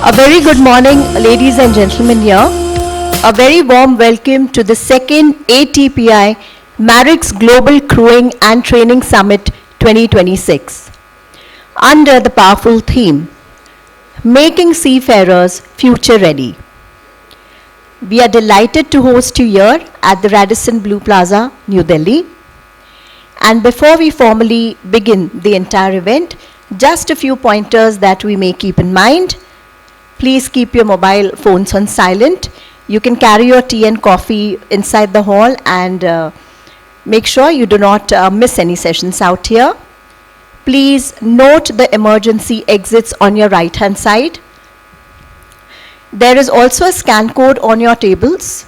A very good morning, ladies and gentlemen here. A very warm welcome to the second ATPI Marix Global Crewing and Training Summit 2026 under the powerful theme, Making Seafarers Future Ready. We are delighted to host you here at the Radisson Blu Plaza, New Delhi. And before we formally begin the entire event, just a few pointers that we may keep in mind. Please keep your mobile phones on silent. You can carry your tea and coffee inside the hall and make sure you do not miss any sessions out here. Please note the emergency exits on your right hand side. There is also a scan code on your tables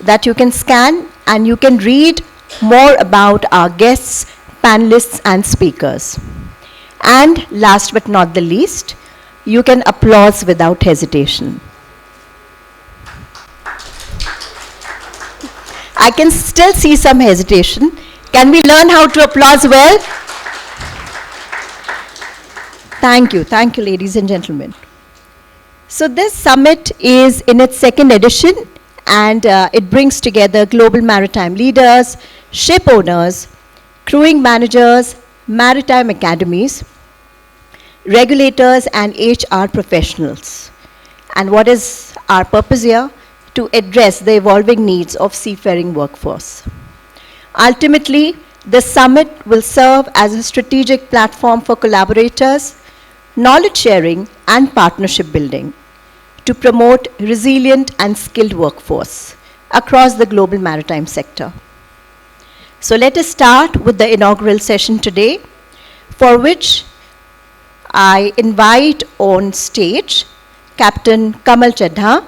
that you can scan and you can read more about our guests, panelists and speakers. And last but not the least, you can applause without hesitation. I can still see some hesitation. Can we learn how to applause well? Thank you, ladies and gentlemen. So this summit is in its second edition and it brings together global maritime leaders, ship owners, crewing managers, maritime academies, regulators and HR professionals. And what is our purpose here? To address the evolving needs of seafaring workforce. Ultimately, the summit will serve as a strategic platform for collaborators, knowledge sharing and partnership building to promote resilient and skilled workforce across the global maritime sector. So let us start with the inaugural session today, for which I invite on stage Captain Kamal Chadha,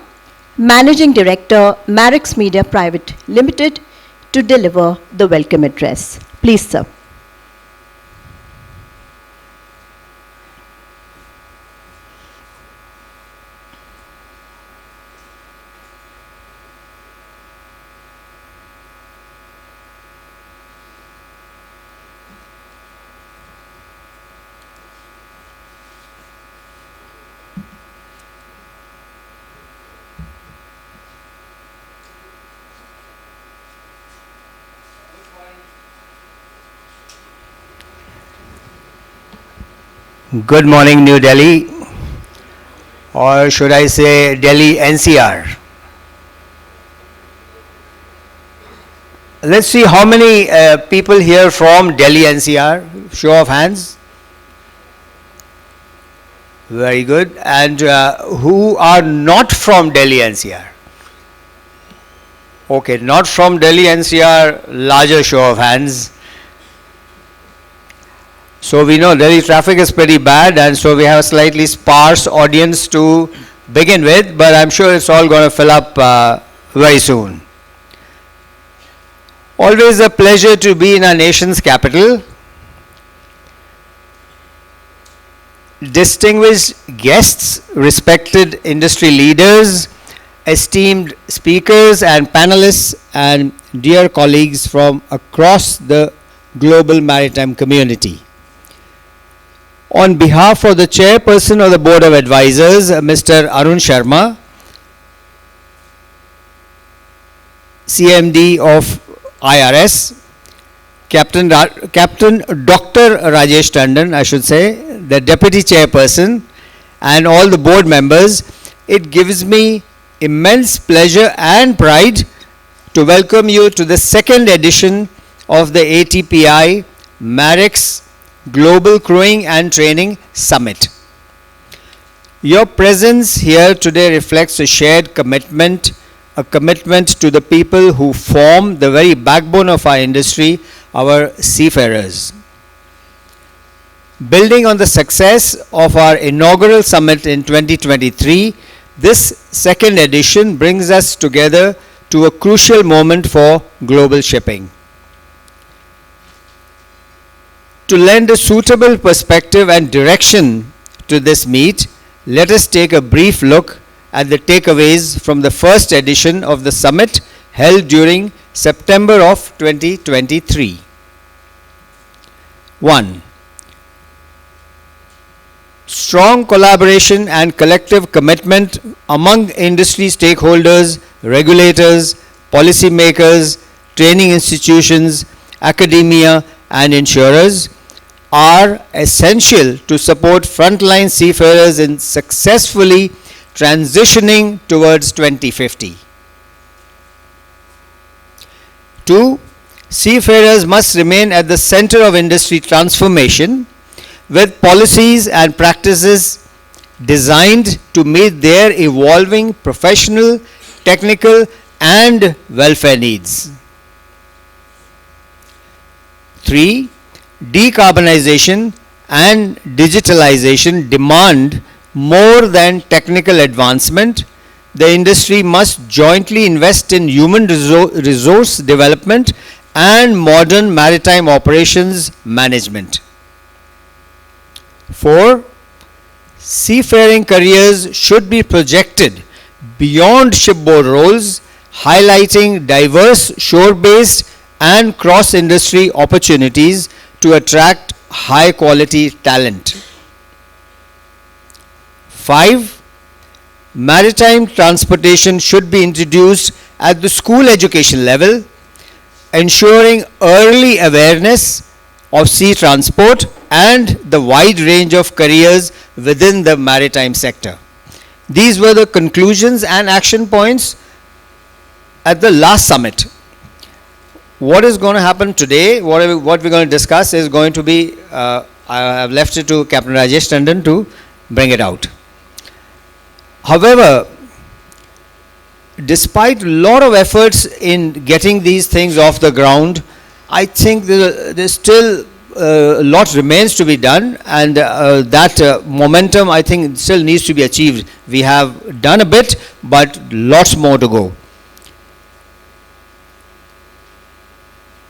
Managing Director, Marix Media Private Limited, to deliver the welcome address. Please, sir. Good morning, New Delhi, or should I say Delhi NCR. Let's see how many people here from Delhi NCR. Show of hands. Very good. And who are not from Delhi NCR? Okay, not from Delhi NCR, larger show of hands. So we know Delhi traffic is pretty bad, and so we have a slightly sparse audience to begin with, but I'm sure it's all going to fill up very soon. Always a pleasure to be in our nation's capital. Distinguished guests, respected industry leaders, esteemed speakers and panelists, and dear colleagues from across the global maritime community. On behalf of the Chairperson of the Board of Advisors, Mr. Arun Sharma, CMD of IRS, Captain Dr. Rajesh Tandon, I should say, the Deputy Chairperson, and all the board members, it gives me immense pleasure and pride to welcome you to the second edition of the ATPI Marix Global Crewing and Training Summit. Your presence here today reflects a shared commitment, a commitment to the people who form the very backbone of our industry, our seafarers. Building on the success of our inaugural summit in 2023, this second edition brings us together to a crucial moment for global shipping. To lend a suitable perspective and direction to this meet, let us take a brief look at the takeaways from the first edition of the summit held during September of 2023. 1. Strong collaboration and collective commitment among industry stakeholders, regulators, policymakers, training institutions, academia, and insurers are essential to support frontline seafarers in successfully transitioning towards 2050. 2. Seafarers must remain at the center of industry transformation with policies and practices designed to meet their evolving professional, technical, and welfare needs. 3. Decarbonization and digitalization demand more than technical advancement. The industry must jointly invest in human resource development and modern maritime operations management. 4. Seafaring careers should be projected beyond shipboard roles, highlighting diverse shore-based and cross-industry opportunities to attract high-quality talent. 5. Maritime transportation should be introduced at the school education level, ensuring early awareness of sea transport and the wide range of careers within the maritime sector. These were the conclusions and action points at the last summit. What is going to happen today, what we're going to discuss is going to be, I have left it to Captain Rajesh Tandon to bring it out. However, despite a lot of efforts in getting these things off the ground, I think there's still a lot remains to be done, and that momentum I think still needs to be achieved. We have done a bit, but lots more to go.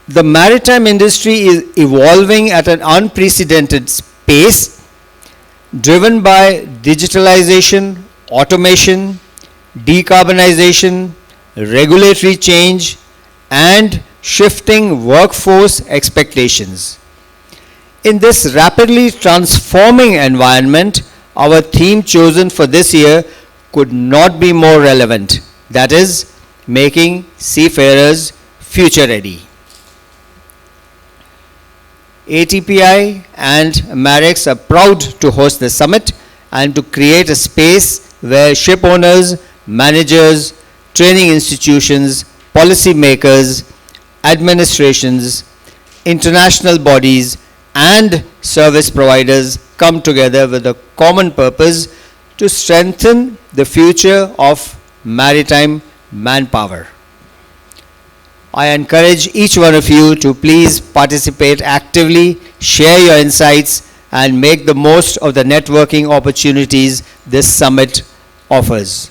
The maritime industry is evolving at an unprecedented pace, driven by digitalization, automation, decarbonization, regulatory change, and shifting workforce expectations. In this rapidly transforming environment, our theme chosen for this year could not be more relevant. That is, making seafarers future ready. ATPI and Marex are proud to host the summit and to create a space where ship owners, managers, training institutions, policy makers, administrations, international bodies, and service providers come together with a common purpose to strengthen the future of maritime manpower. I encourage each one of you to please participate actively, share your insights, and make the most of the networking opportunities this summit offers.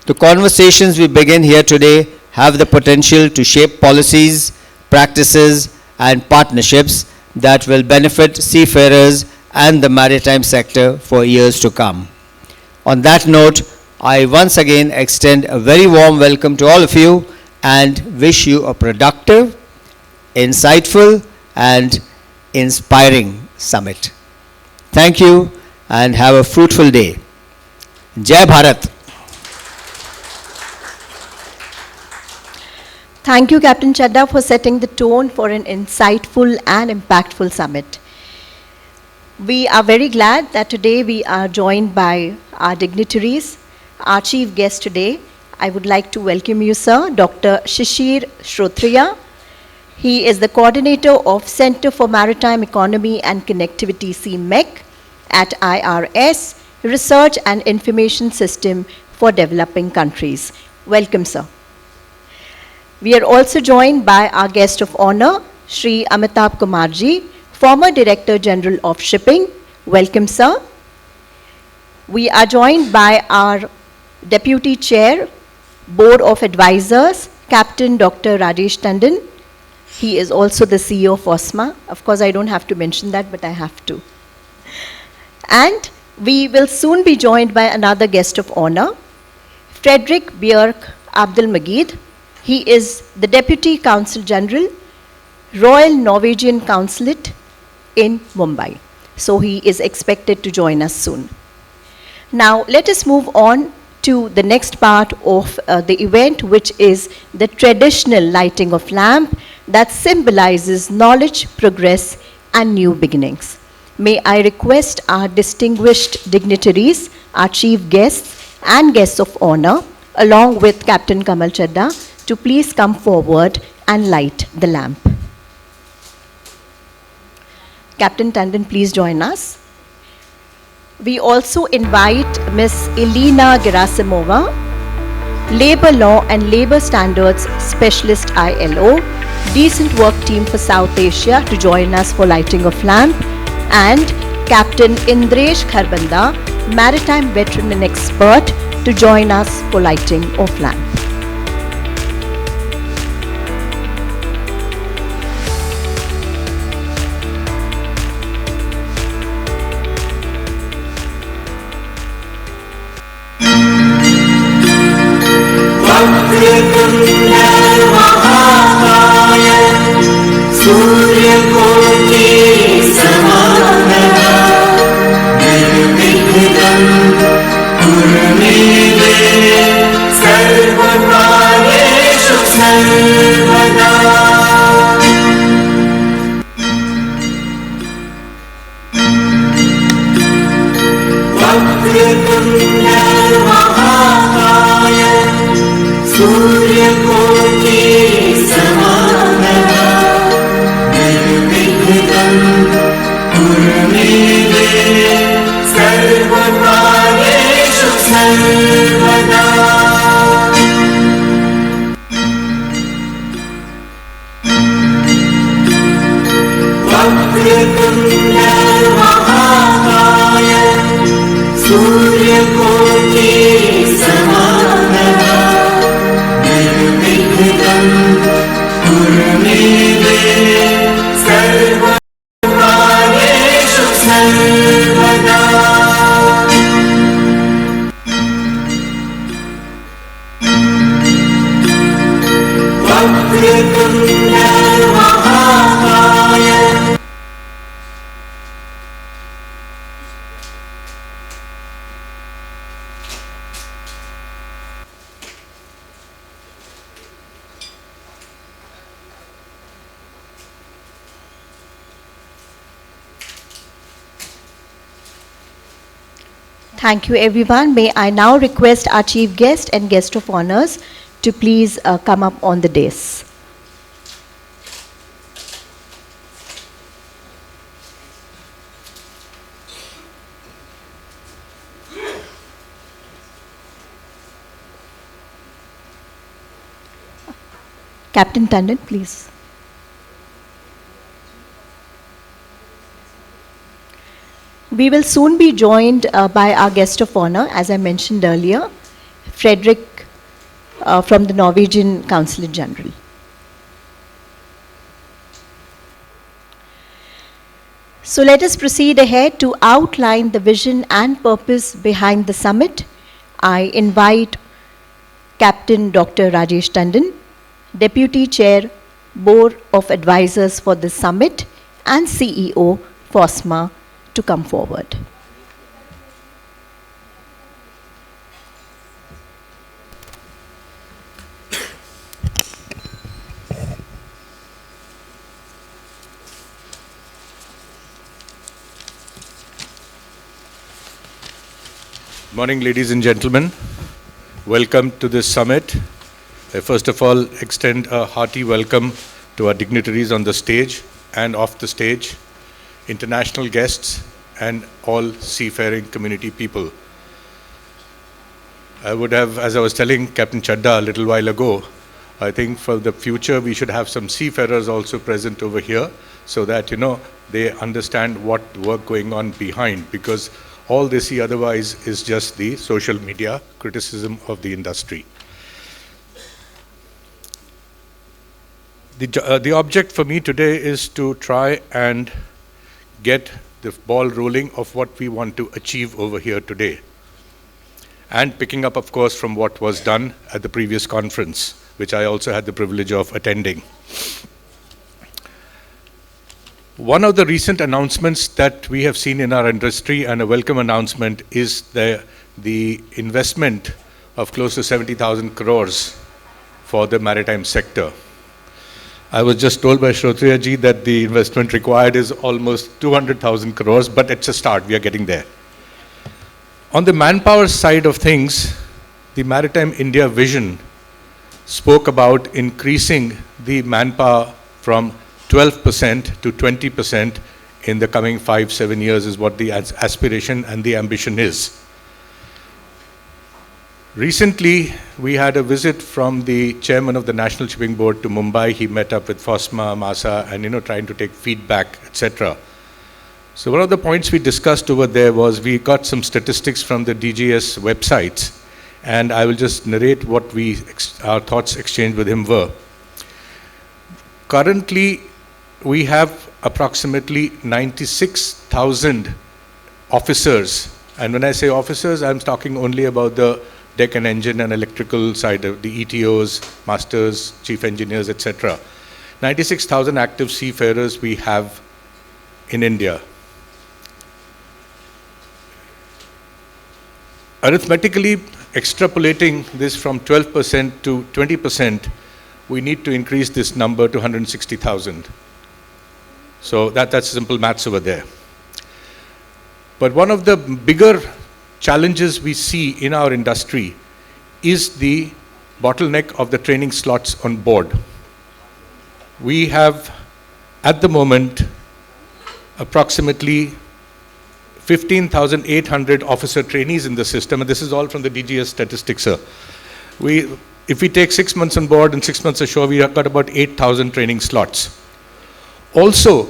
The conversations we begin here today have the potential to shape policies, practices, and partnerships that will benefit seafarers and the maritime sector for years to come. On that note, I once again extend a very warm welcome to all of you and wish you a productive, insightful, and inspiring summit. Thank you and have a fruitful day. Jai Bharat. Thank you, Captain Chadda, for setting the tone for an insightful and impactful summit. We are very glad that today we are joined by our dignitaries. Our chief guest today, I would like to welcome you, sir, Dr. Shishir Shrotriya. He is the coordinator of Center for Maritime Economy and Connectivity, CMEC, at IRS, Research and Information System for Developing Countries. Welcome, sir. We are also joined by our guest of honor, Shri Amitabh Kumarji, former Director General of Shipping. Welcome, sir. We are joined by our Deputy Chair, Board of Advisors, Captain Dr. Rajesh Tandon. He is also the CEO of OSMA. Of course, I don't have to mention that, but I have to. And we will soon be joined by another guest of honor, Frederick Björk Abdul Magid. He is the Deputy Consul General, Royal Norwegian Consulate in Mumbai. So he is expected to join us soon. Now, let us move on to the next part of the event, which is the traditional lighting of lamp that symbolizes knowledge, progress, and new beginnings. May I request our distinguished dignitaries, our chief guests, and guests of honor, along with Captain Kamal Chadda, to please come forward and light the lamp. Captain Tandon, please join us. We also invite Ms. Elena Gerasimova, Labor Law and Labor Standards Specialist ILO, Decent Work Team for South Asia, to join us for lighting of lamp, and Captain Indresh Kharbanda, Maritime Veteran and Expert, to join us for lighting of lamp. Thank you, everyone. May I now request our chief guest and guest of honors to please come up on the dais. Captain Tandon, please. We will soon be joined by our guest of honor, as I mentioned earlier, Frederick from the Norwegian Consulate General. So let us proceed ahead to outline the vision and purpose behind the summit. I invite Captain Dr. Rajesh Tandon, Deputy Chair, Board of Advisors for the summit, and CEO, FOSMA, to come forward. Morning, ladies and gentlemen. Welcome to this summit. I first of all extend a hearty welcome to our dignitaries on the stage and off the stage, international guests, and all seafaring community people. I would have, as I was telling Captain Chadda a little while ago, I think for the future we should have some seafarers also present over here so that, they understand what work going on behind, because all they see otherwise is just the social media criticism of the industry. The object for me today is to try and get the ball rolling of what we want to achieve over here today. And picking up, of course, from what was done at the previous conference, which I also had the privilege of attending. One of the recent announcements that we have seen in our industry, and a welcome announcement, is the investment of close to 70,000 crores for the maritime sector. I was just told by Shrotriya ji that the investment required is almost 200,000 crores, but it's a start, we are getting there. On the manpower side of things, the Maritime India Vision spoke about increasing the manpower from 12% to 20% in the coming 5-7 years is what the aspiration and the ambition is. Recently, we had a visit from the chairman of the National Shipping Board to Mumbai. He met up with FOSMA, MASA, and trying to take feedback, etc. So one of the points we discussed over there was we got some statistics from the DGS websites, and I will just narrate what our thoughts exchanged with him were. Currently, we have approximately 96,000 officers, and when I say officers, I'm talking only about the deck and engine and electrical side of the ETOs, masters, chief engineers, etc. 96,000 active seafarers we have in India. Arithmetically, extrapolating this from 12% to 20%, we need to increase this number to 160,000. So that's simple maths over there. But one of the bigger challenges we see in our industry is the bottleneck of the training slots on board. We have, at the moment, approximately 15,800 officer trainees in the system, and this is all from the DGS statistics, sir. If we take 6 months on board and 6 months ashore, we have got about 8,000 training slots. Also,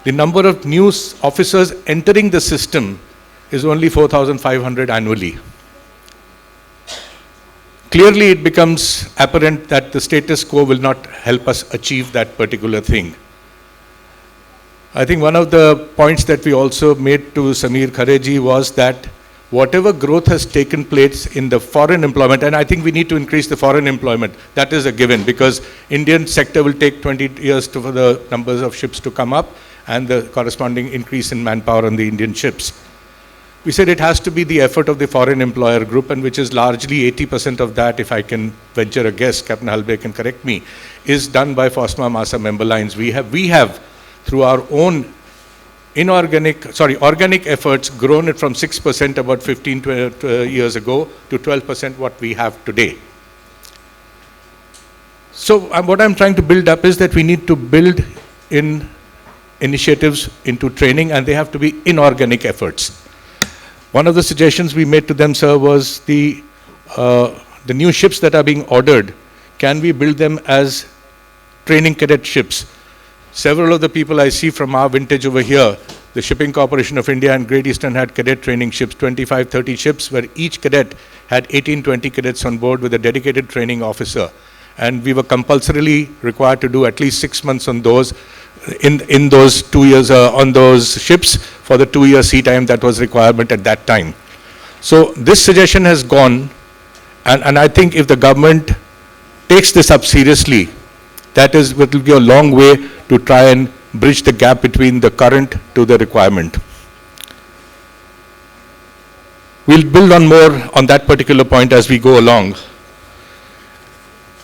the number of new officers entering the system is only 4,500 annually. Clearly, it becomes apparent that the status quo will not help us achieve that particular thing. I think one of the points that we also made to Samir Khareji was that whatever growth has taken place in the foreign employment, and I think we need to increase the foreign employment, that is a given, because Indian sector will take 20 years for the numbers of ships to come up and the corresponding increase in manpower on the Indian ships. We said it has to be the effort of the foreign employer group, and which is largely 80% of that, if I can venture a guess, Captain Halbe can correct me, is done by FOSMA MASA member lines. We have through our own organic efforts grown it from 6% about 15 years ago to 12% what we have today. So what I'm trying to build up is that we need to build in initiatives into training, and they have to be inorganic efforts. One of the suggestions we made to them, sir, was the new ships that are being ordered, can we build them as training cadet ships? Several of the people I see from our vintage over here, the Shipping Corporation of India and Great Eastern had cadet training ships, 25, 30 ships, where each cadet had 18, 20 cadets on board with a dedicated training officer. And we were compulsorily required to do at least 6 months on those, in those 2 years, on those ships for the 2-year sea time that was requirement at that time. So this suggestion has gone, and I think if the government takes this up seriously, that is, it will go a long way to try and bridge the gap between the current to the requirement. We'll build on more on that particular point as we go along.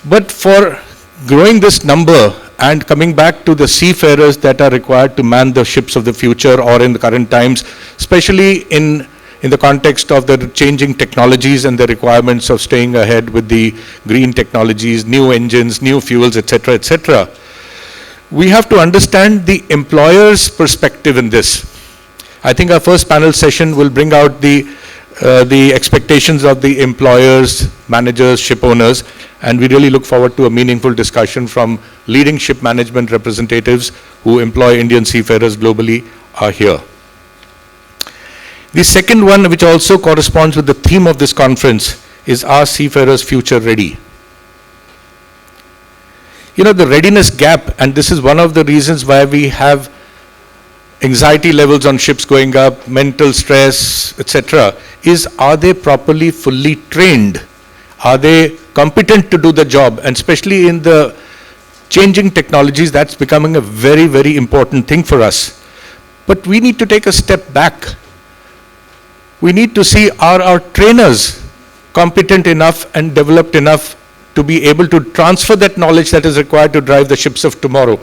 But for growing this number and coming back to the seafarers that are required to man the ships of the future or in the current times, especially in the context of the changing technologies and the requirements of staying ahead with the green technologies, new engines, new fuels, etc., etc., we have to understand the employer's perspective in this. I think our first panel session will bring out the expectations of the employers, managers, ship owners, and we really look forward to a meaningful discussion from leading ship management representatives who employ Indian seafarers globally are here. The second one, which also corresponds with the theme of this conference, is Are Seafarers Future Ready? The readiness gap, and this is one of the reasons why we have anxiety levels on ships going up, mental stress, etc., is are they properly fully trained? Are they competent to do the job? And especially in the changing technologies, that's becoming a very, very important thing for us. But we need to take a step back. We need to see, are our trainers competent enough and developed enough to be able to transfer that knowledge that is required to drive the ships of tomorrow?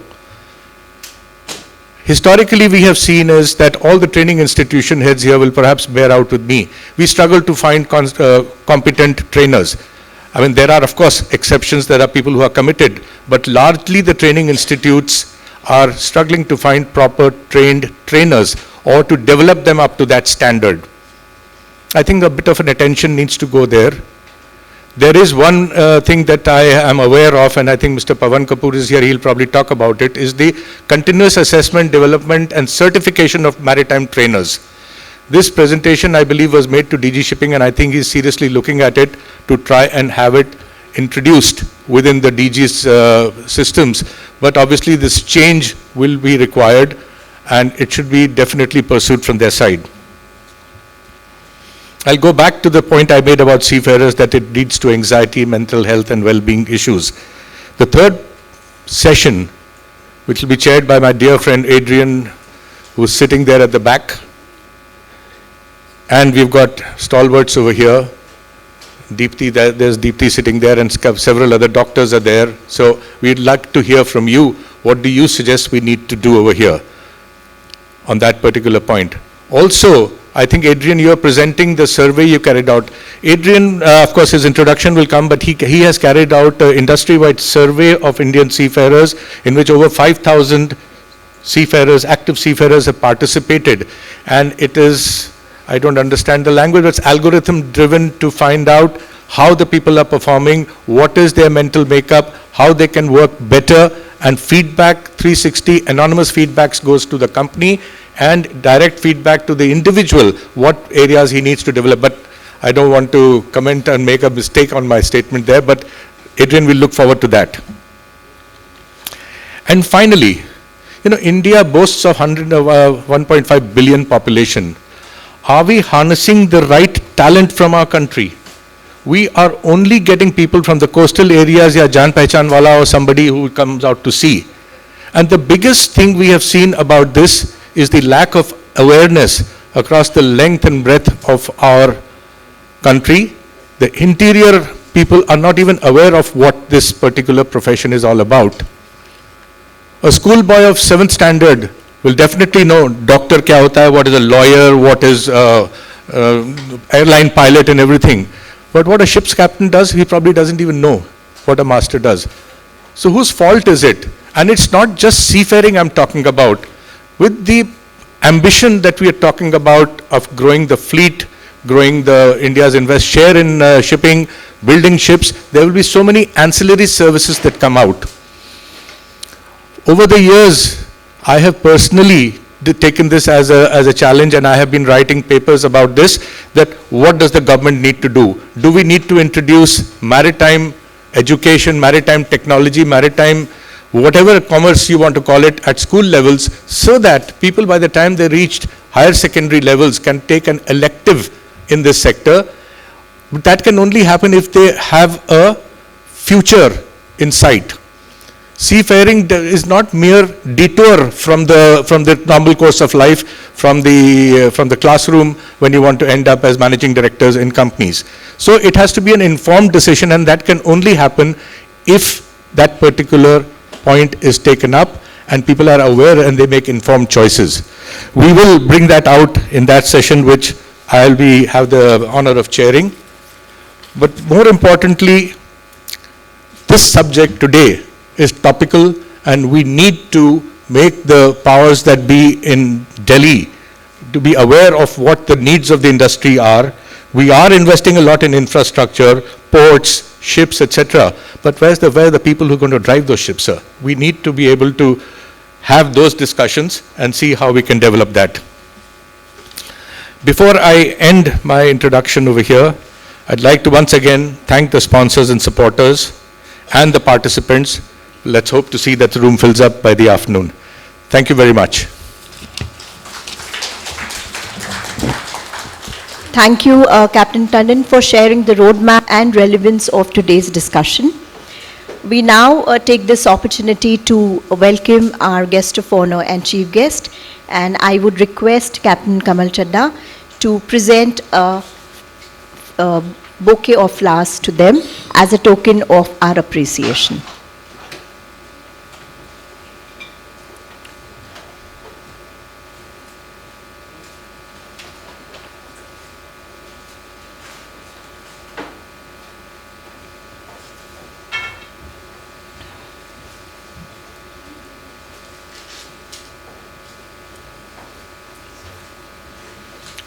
Historically, we have seen is that all the training institution heads here will perhaps bear out with me. We struggle to find competent trainers. I mean, there are, of course, exceptions. There are people who are committed. But largely, the training institutes are struggling to find proper trained trainers or to develop them up to that standard. I think a bit of an attention needs to go there. There is one thing that I am aware of, and I think Mr. Pawan Kapoor is here, he'll probably talk about it, is the continuous assessment, development and certification of maritime trainers. This presentation, I believe, was made to DG Shipping, and I think he's seriously looking at it to try and have it introduced within the DG's systems. But obviously this change will be required, and it should be definitely pursued from their side. I'll go back to the point I made about seafarers, that it leads to anxiety, mental health and well-being issues. The third session, which will be chaired by my dear friend Adrian, who's sitting there at the back. And we've got stalwarts over here. Deepti, there's Deepti sitting there, and several other doctors are there. So we'd like to hear from you. What do you suggest we need to do over here on that particular point? Also, I think, Adrian, you are presenting the survey you carried out. Adrian, of course, his introduction will come, but he has carried out an industry-wide survey of Indian seafarers, in which over 5,000 seafarers, active seafarers, have participated. And it is, I don't understand the language, but it's algorithm-driven to find out how the people are performing, what is their mental makeup, how they can work better, and feedback 360, anonymous feedbacks goes to the company, and direct feedback to the individual, what areas he needs to develop. But I don't want to comment and make a mistake on my statement there, but Adrian will look forward to that. And finally, India boasts of 1.5 billion population. Are we harnessing the right talent from our country? We are only getting people from the coastal areas, ya Jan Pehchan wala, or somebody who comes out to sea. And the biggest thing we have seen about this is the lack of awareness across the length and breadth of our country. The interior people are not even aware of what this particular profession is all about. A schoolboy of 7th standard will definitely know doctor kya hota hai, what is a lawyer, what is airline pilot and everything. But what a ship's captain does, he probably doesn't even know what a master does. So whose fault is it? And it's not just seafaring I'm talking about. With the ambition that we are talking about of growing the fleet, growing India's share in shipping, building ships, there will be so many ancillary services that come out. Over the years, I have personally taken this as a challenge, and I have been writing papers about this, that what does the government need to do? Do we need to introduce maritime education, maritime technology, maritime whatever commerce you want to call it at school levels, so that people by the time they reached higher secondary levels can take an elective in this sector? But that can only happen if they have a future in sight. Seafaring is not mere detour from the normal course of life, from the classroom when you want to end up as managing directors in companies. So it has to be an informed decision, and that can only happen if that particular point is taken up and people are aware and they make informed choices. We will bring that out in that session, which I'll have the honor of chairing. But more importantly, this subject today is topical, and we need to make the powers that be in Delhi to be aware of what the needs of the industry are. We are investing a lot in infrastructure, ports, ships, etc. But where are the people who are going to drive those ships, sir? We need to be able to have those discussions and see how we can develop that. Before I end my introduction over here, I'd like to once again thank the sponsors and supporters and the participants. Let's hope to see that the room fills up by the afternoon. Thank you very much. Thank you, Captain Tandon, for sharing the roadmap and relevance of today's discussion. We now take this opportunity to welcome our guest of honor and chief guest, and I would request Captain Kamal Chadda to present a bouquet of flowers to them as a token of our appreciation.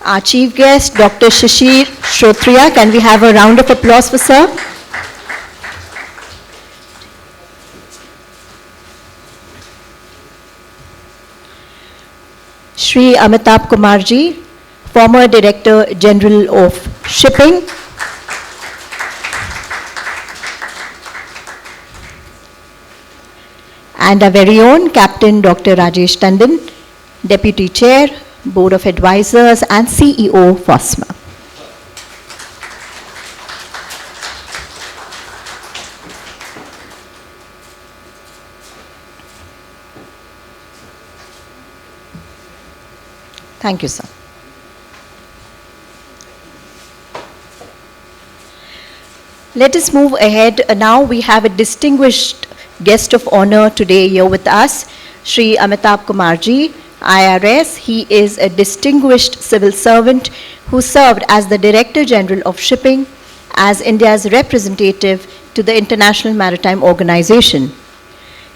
Our chief guest, Dr. Shishir Shrotriya. Can we have a round of applause for sir? Shri Amitabh Kumarji, former Director General of Shipping. And our very own Captain Dr. Rajesh Tandon, Deputy Chair, Board of Advisors and CEO, FOSMA. Thank you, sir. Let us move ahead. Now we have a distinguished guest of honor today here with us, Shri Amitabh Kumarji, IRS. He is a distinguished civil servant who served as the Director General of Shipping as India's representative to the International Maritime Organization.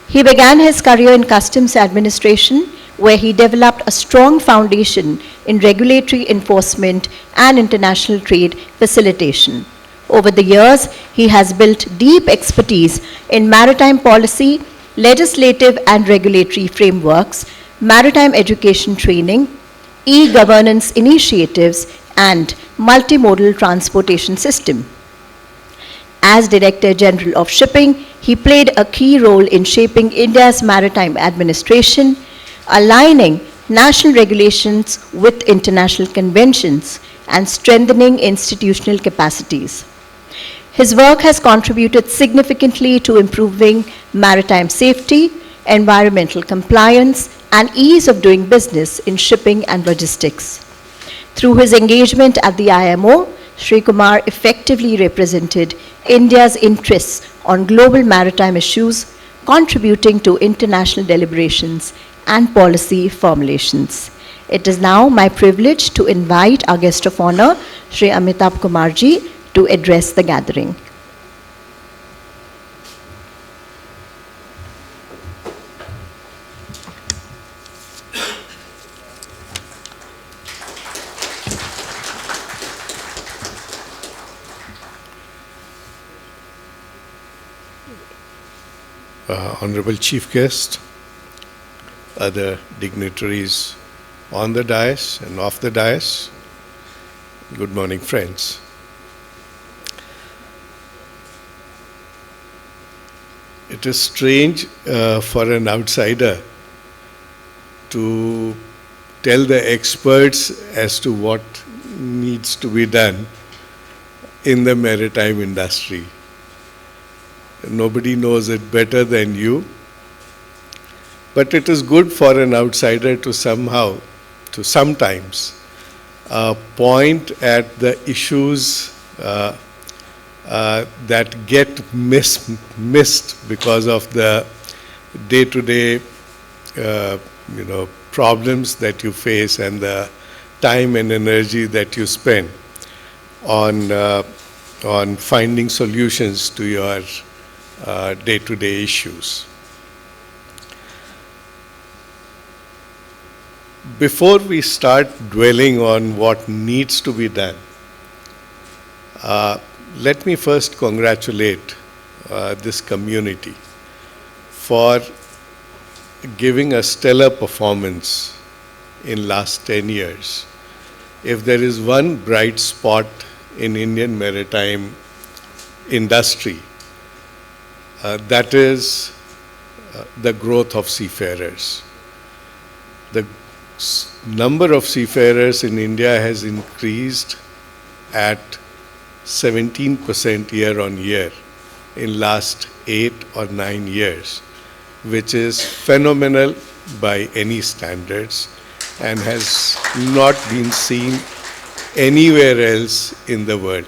He began his career in customs administration, where he developed a strong foundation in regulatory enforcement and international trade facilitation. Over the years, he has built deep expertise in maritime policy, legislative and regulatory frameworks, maritime education training, e-governance initiatives, and multimodal transportation system. As Director General of Shipping, he played a key role in shaping India's maritime administration, aligning national regulations with international conventions, and strengthening institutional capacities. His work has contributed significantly to improving maritime safety, environmental compliance, and ease of doing business in shipping and logistics. Through his engagement at the IMO, Shri Kumar effectively represented India's interests on global maritime issues, contributing to international deliberations and policy formulations. It is now my privilege to invite our guest of honor, Shri Amitabh Kumarji, to address the gathering. Honorable Chief Guest, other dignitaries on the dais and off the dais, good morning, friends. It is strange for an outsider to tell the experts as to what needs to be done in the maritime industry. Nobody knows it better than you. But it is good for an outsider to sometimes point at the issues that get missed because of the day-to-day, problems that you face and the time and energy that you spend on finding solutions to your day-to-day issues. Before we start dwelling on what needs to be done, let me first congratulate this community for giving a stellar performance in last 10 years. If there is one bright spot in Indian maritime industry, that is the growth of seafarers. The number of seafarers in India has increased at 17% year on year in last 8 or 9 years, which is phenomenal by any standards and has not been seen anywhere else in the world.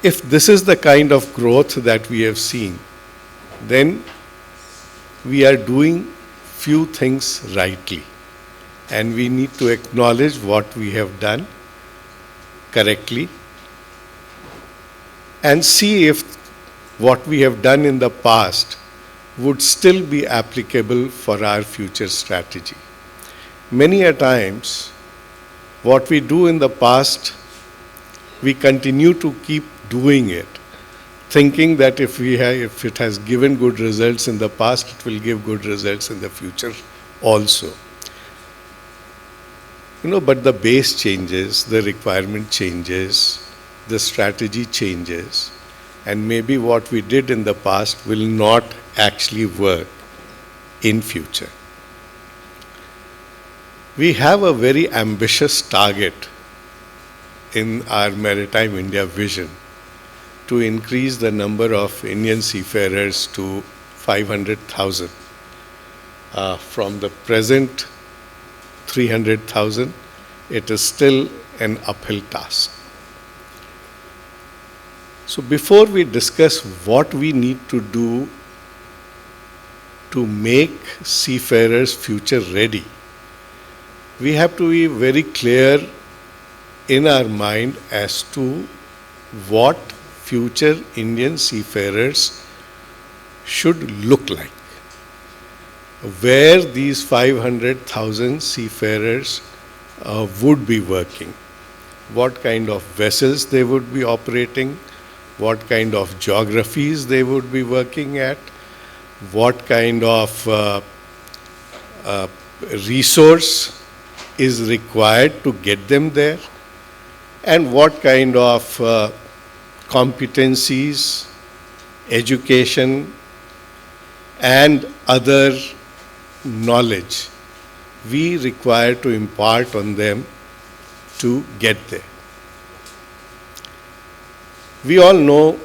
If this is the kind of growth that we have seen, then we are doing few things rightly, and we need to acknowledge what we have done correctly and see if what we have done in the past would still be applicable for our future strategy. Many a times, what we do in the past, we continue to keep doing it, thinking that if it has given good results in the past, it will give good results in the future also. But the base changes, the requirement changes, the strategy changes, and maybe what we did in the past will not actually work in future. We have a very ambitious target in our Maritime India vision to increase the number of Indian seafarers to 500,000 from the present 300,000. It is still an uphill task. So before we discuss what we need to do to make seafarers future ready, we have to be very clear in our mind as to what future Indian seafarers should look like, where these 500,000 seafarers would be working, what kind of vessels they would be operating, what kind of geographies they would be working at, what kind of resource is required to get them there, and what kind of competencies, education, and other knowledge we require to impart on them to get there. We all know,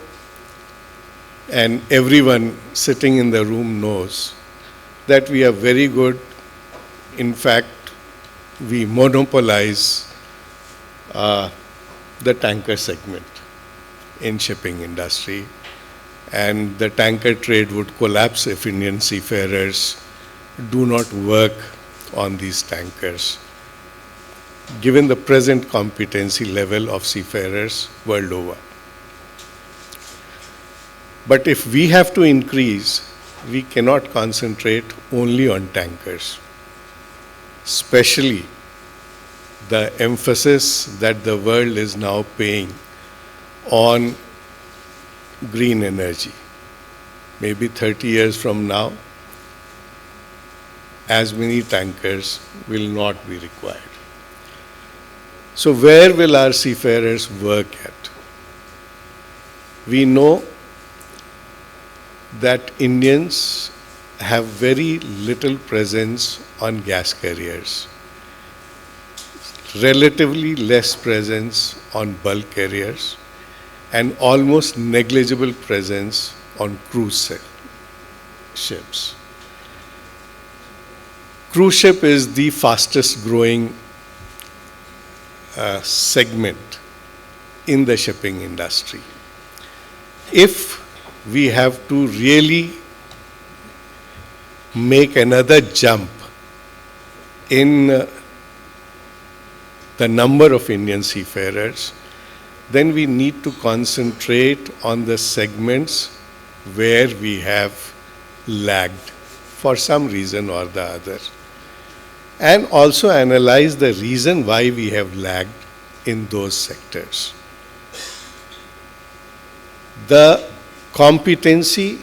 and everyone sitting in the room knows, that we are very good. In fact, we monopolize the tanker segment in shipping industry, and the tanker trade would collapse if Indian seafarers do not work on these tankers, given the present competency level of seafarers world over. But if we have to increase, we cannot concentrate only on tankers, especially the emphasis that the world is now paying on green energy. Maybe 30 years from now, as many tankers will not be required. So where will our seafarers work at? We know that Indians have very little presence on gas carriers, relatively less presence on bulk carriers, and almost negligible presence on cruise ships. Cruise ship is the fastest growing segment in the shipping industry. If we have to really make another jump in the number of Indian seafarers, then we need to concentrate on the segments where we have lagged for some reason or the other, and also analyze the reason why we have lagged in those sectors. The competency,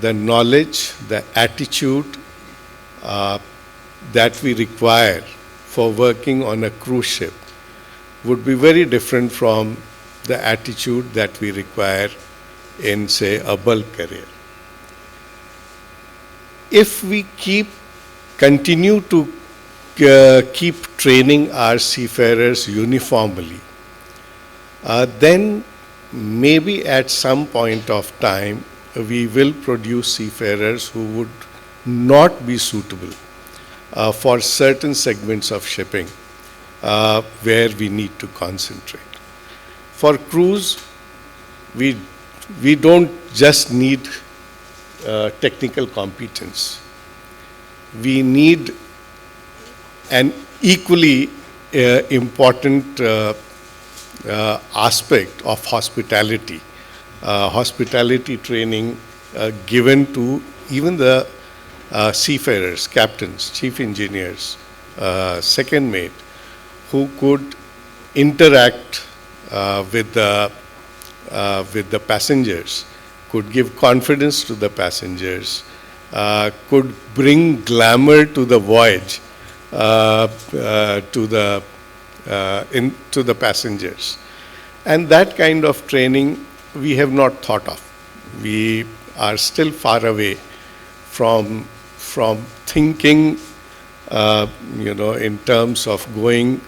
the knowledge, the attitude that we require for working on a cruise ship would be very different from the attitude that we require in, say, a bulk carrier. If we continue to keep training our seafarers uniformly, then maybe at some point of time, we will produce seafarers who would not be suitable for certain segments of shipping where we need to concentrate. For cruise, we don't just need technical competence. We need an equally important aspect of hospitality. Hospitality training given to even the seafarers, captains, chief engineers, second mate, who could interact with the passengers, could give confidence to the passengers, could bring glamour to the voyage, to the passengers. And that kind of training we have not thought of. We are still far away from thinking, in terms of going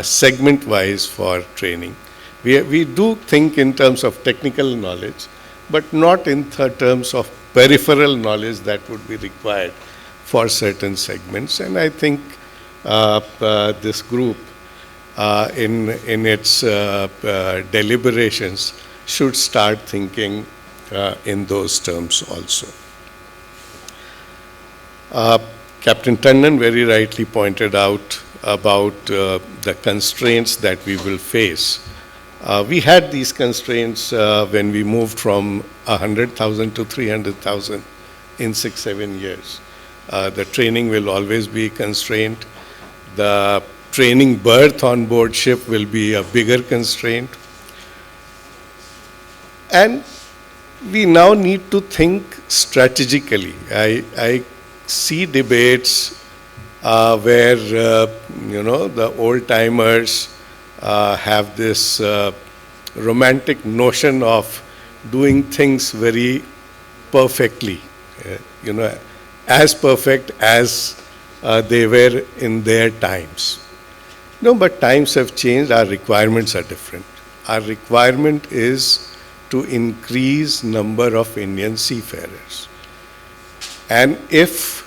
segment-wise for training. We do think in terms of technical knowledge, but not in terms of peripheral knowledge that would be required for certain segments. And I think this group, in its deliberations, should start thinking in those terms also. Captain Tandon very rightly pointed out about the constraints that we will face. We had these constraints when we moved from 100,000 to 300,000 in 6-7 years. The training will always be constrained. The training berth on board ship will be a bigger constraint. And we now need to think strategically. I see debates where the old timers have this romantic notion of doing things very perfectly, as perfect as they were in their times. No, but times have changed. Our requirements are different. Our requirement is to increase number of Indian seafarers. And if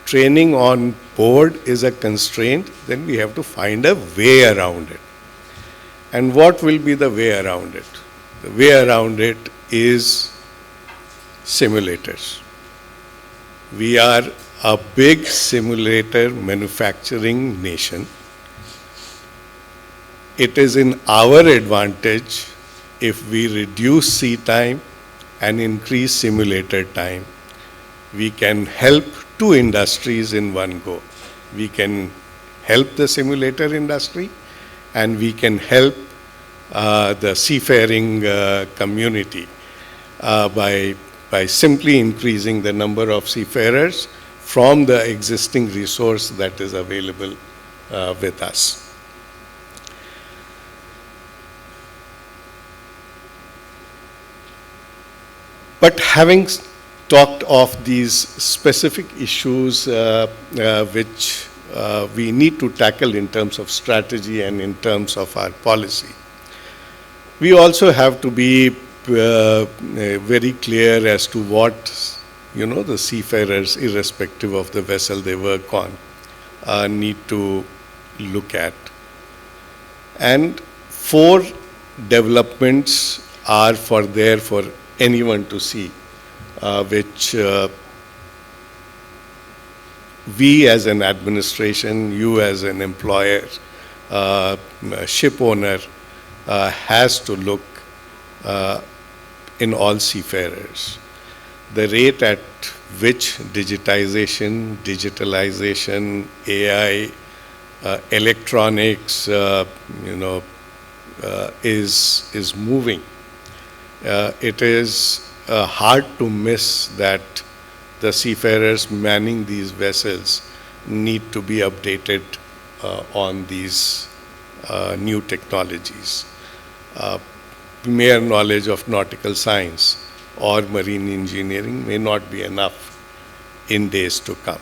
training on board is a constraint, then we have to find a way around it. And what will be the way around it? The way around it is simulators. We are a big simulator manufacturing nation. It is in our advantage if we reduce sea time and increase simulator time. We can help two industries in one go. We can help the simulator industry, and we can help the seafaring community by simply increasing the number of seafarers from the existing resource that is available with us. But having talked of these specific issues which we need to tackle in terms of strategy and in terms of our policy, we also have to be very clear as to what the seafarers, irrespective of the vessel they work on, need to look at. And 4 developments are there for anyone to see, which we as an administration, you as an employer, ship owner, has to look in all seafarers. The rate at which digitalization, AI, electronics, is moving. It is hard to miss that the seafarers manning these vessels need to be updated on these new technologies. Mere knowledge of nautical science or marine engineering may not be enough in days to come.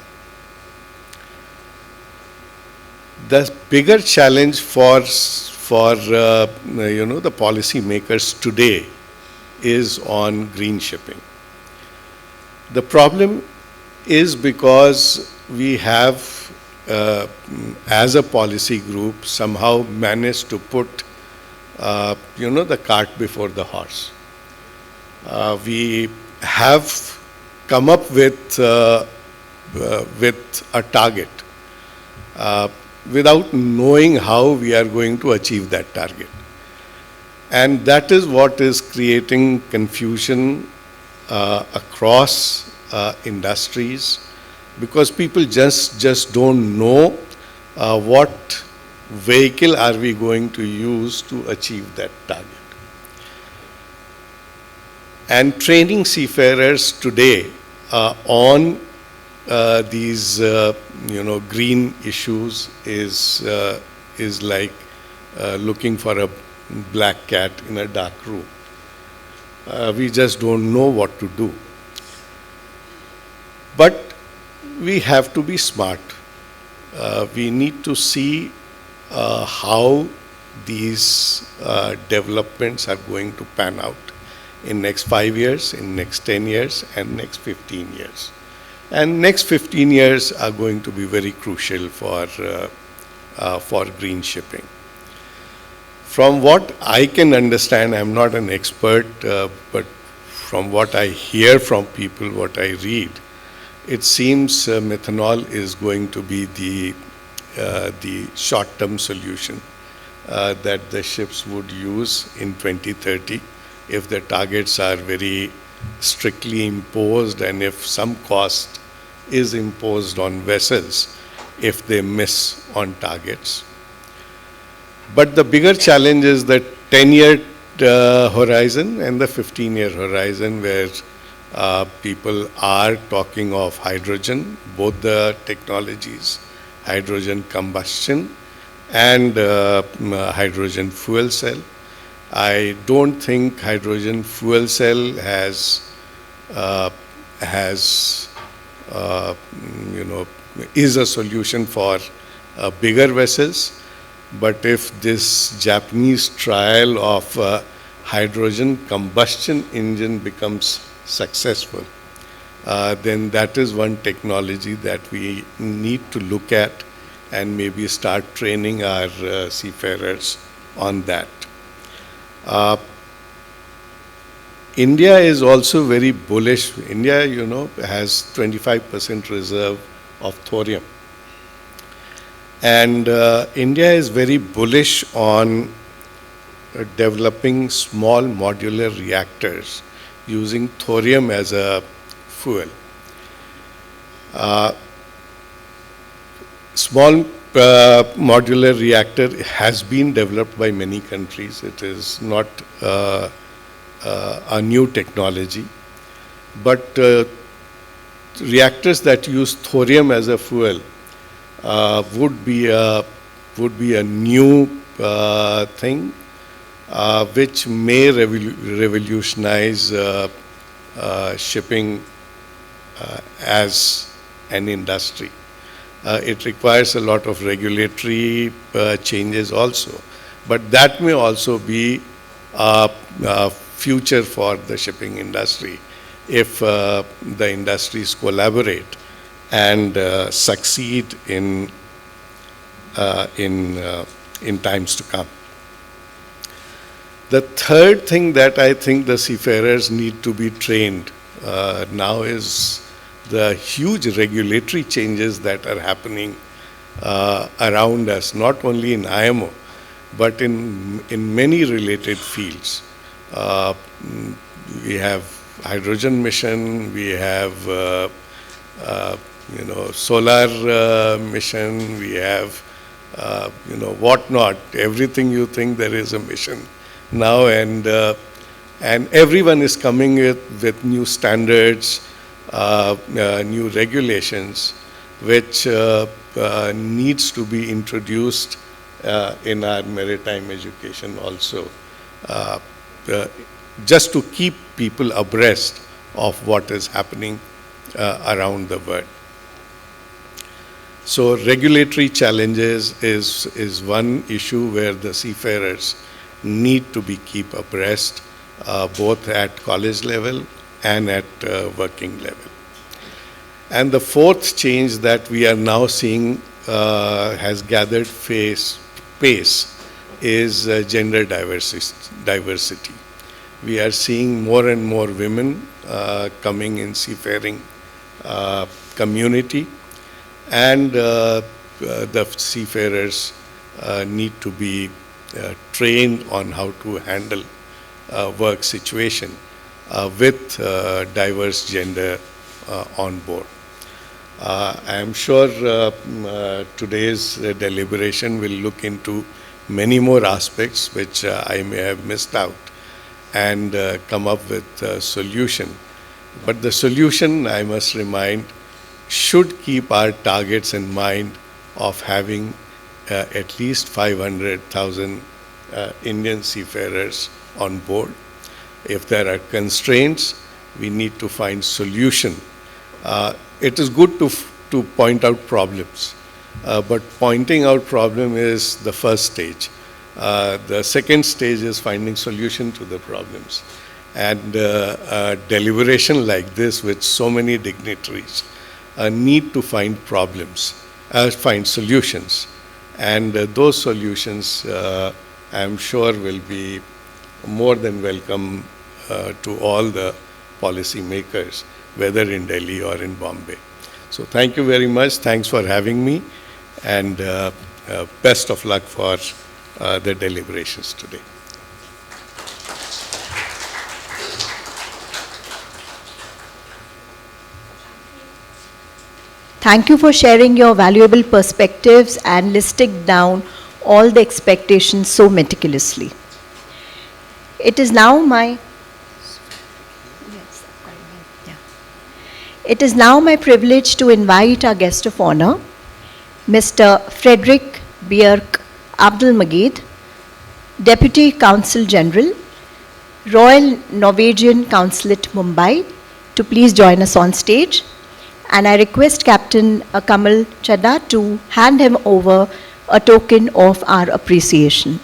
The bigger challenge for for the policy makers today is on green shipping. The problem is because we have, as a policy group, somehow managed to put, the cart before the horse. We have come up with a target without knowing how we are going to achieve that target. And that is what is creating confusion across industries, because people just don't know what vehicle are we going to use to achieve that target. And training seafarers today on these green issues is like looking for a black cat in a dark room. We just don't know what to do. But we have to be smart. We need to see how these developments are going to pan out in next 5 years, in next 10 years, and next 15 years. And next 15 years are going to be very crucial for green shipping. From what I can understand, I'm not an expert, but from what I hear from people, what I read, it seems methanol is going to be the short-term solution that the ships would use in 2030 if the targets are very strictly imposed, and if some cost is imposed on vessels if they miss on targets. But the bigger challenge is the 10-year horizon and the 15-year horizon, where people are talking of hydrogen, both the technologies, hydrogen combustion and hydrogen fuel cell. I don't think hydrogen fuel cell is a solution for bigger vessels. But if this Japanese trial of hydrogen combustion engine becomes successful, then that is one technology that we need to look at and maybe start training our seafarers on that. India is also very bullish. India, has 25% reserve of thorium. And India is very bullish on developing small modular reactors using thorium as a fuel. Small modular reactor has been developed by many countries. It is not a new technology. But reactors that use thorium as a fuel would be a new thing which may revolutionize shipping as an industry. It requires a lot of regulatory changes also, but that may also be a future for the shipping industry if the industries collaborate and succeed in times to come. The third thing that I think the seafarers need to be trained now is the huge regulatory changes that are happening around us, not only in IMO, but in many related fields. We have hydrogen mission, we have solar mission, we have whatnot. Everything you think, there is a mission now, and everyone is coming with new standards, new regulations, which needs to be introduced in our maritime education also, just to keep people abreast of what is happening around the world. So regulatory challenges is one issue where the seafarers need to be keep abreast, both at college level and at working level. And the fourth change that we are now seeing has gathered pace is gender diversity. We are seeing more and more women coming in seafaring community, and the seafarers need to be trained on how to handle work situation with diverse gender on board. I am sure today's deliberation will look into many more aspects which I may have missed out, and come up with a solution. But the solution, I must remind, should keep our targets in mind of having at least 500,000 Indian seafarers on board. If there are constraints, we need to find solution. It is good to point out problems, but pointing out problem is the first stage. The second stage is finding solution to the problems. And deliberation like this with so many dignitaries need to find find solutions. And those solutions, I'm sure, will be more than welcome to all the policy makers, whether in Delhi or in Bombay. So thank you very much. Thanks for having me, and best of luck for the deliberations today. Thank you for sharing your valuable perspectives and listing down all the expectations so meticulously. It is now my privilege to invite our guest of honor, Mr. Frederick Bjerk Abdul Magid, Deputy Consul General, Royal Norwegian Consulate, Mumbai, to please join us on stage. And I request Captain Kamal Chadha to hand him over a token of our appreciation.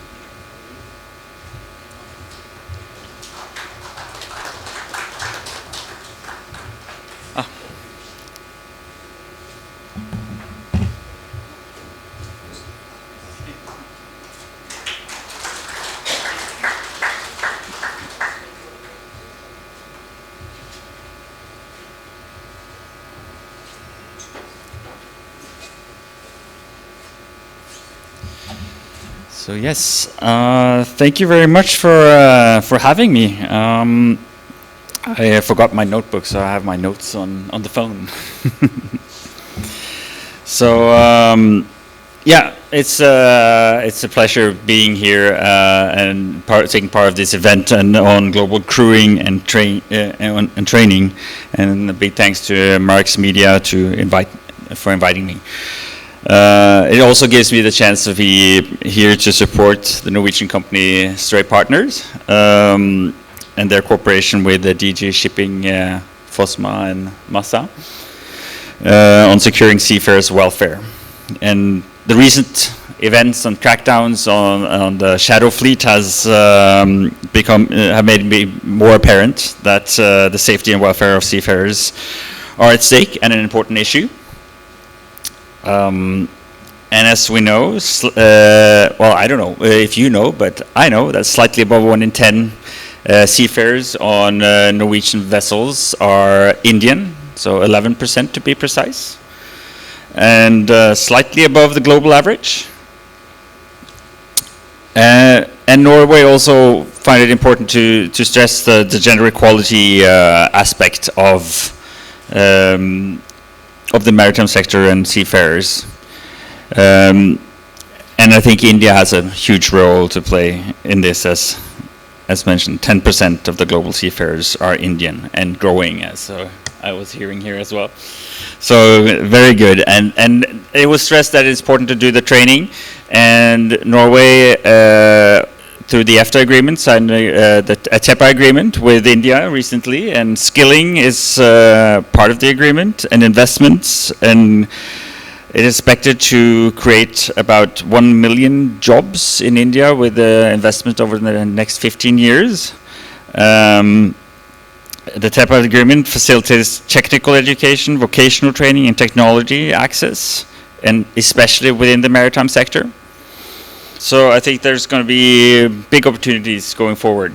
So yes, thank you very much for having me. I forgot my notebook, so I have my notes on the phone. So yeah, it's a pleasure being here and taking part of this event and on global crewing and training. And a big thanks to Marx Media for inviting me. It also gives me the chance to be here to support the Norwegian company Stray Partners and their cooperation with the DG Shipping, Fosma and Massa on securing seafarers' welfare. And the recent events and crackdowns on the shadow fleet have made me more apparent that the safety and welfare of seafarers are at stake and an important issue. And as we know, well, I don't know if you know, but I know that slightly above 1 in 10 seafarers on Norwegian vessels are Indian, so 11% to be precise, and slightly above the global average. And Norway also find it important to stress the gender equality aspect of the maritime sector and seafarers. And I think India has a huge role to play in this, as mentioned. 10% of the global seafarers are Indian and growing, as I was hearing here as well. So very good. And it was stressed that it's important to do the training, and Norway through the EFTA agreement signed a TEPA agreement with India recently, and skilling is part of the agreement, and investments and It is expected to create about 1 million jobs in India with the investment over the next 15 years. The TEPA agreement facilitates technical education, vocational training, and technology access, and especially within the maritime sector. So I think there's going to be big opportunities going forward.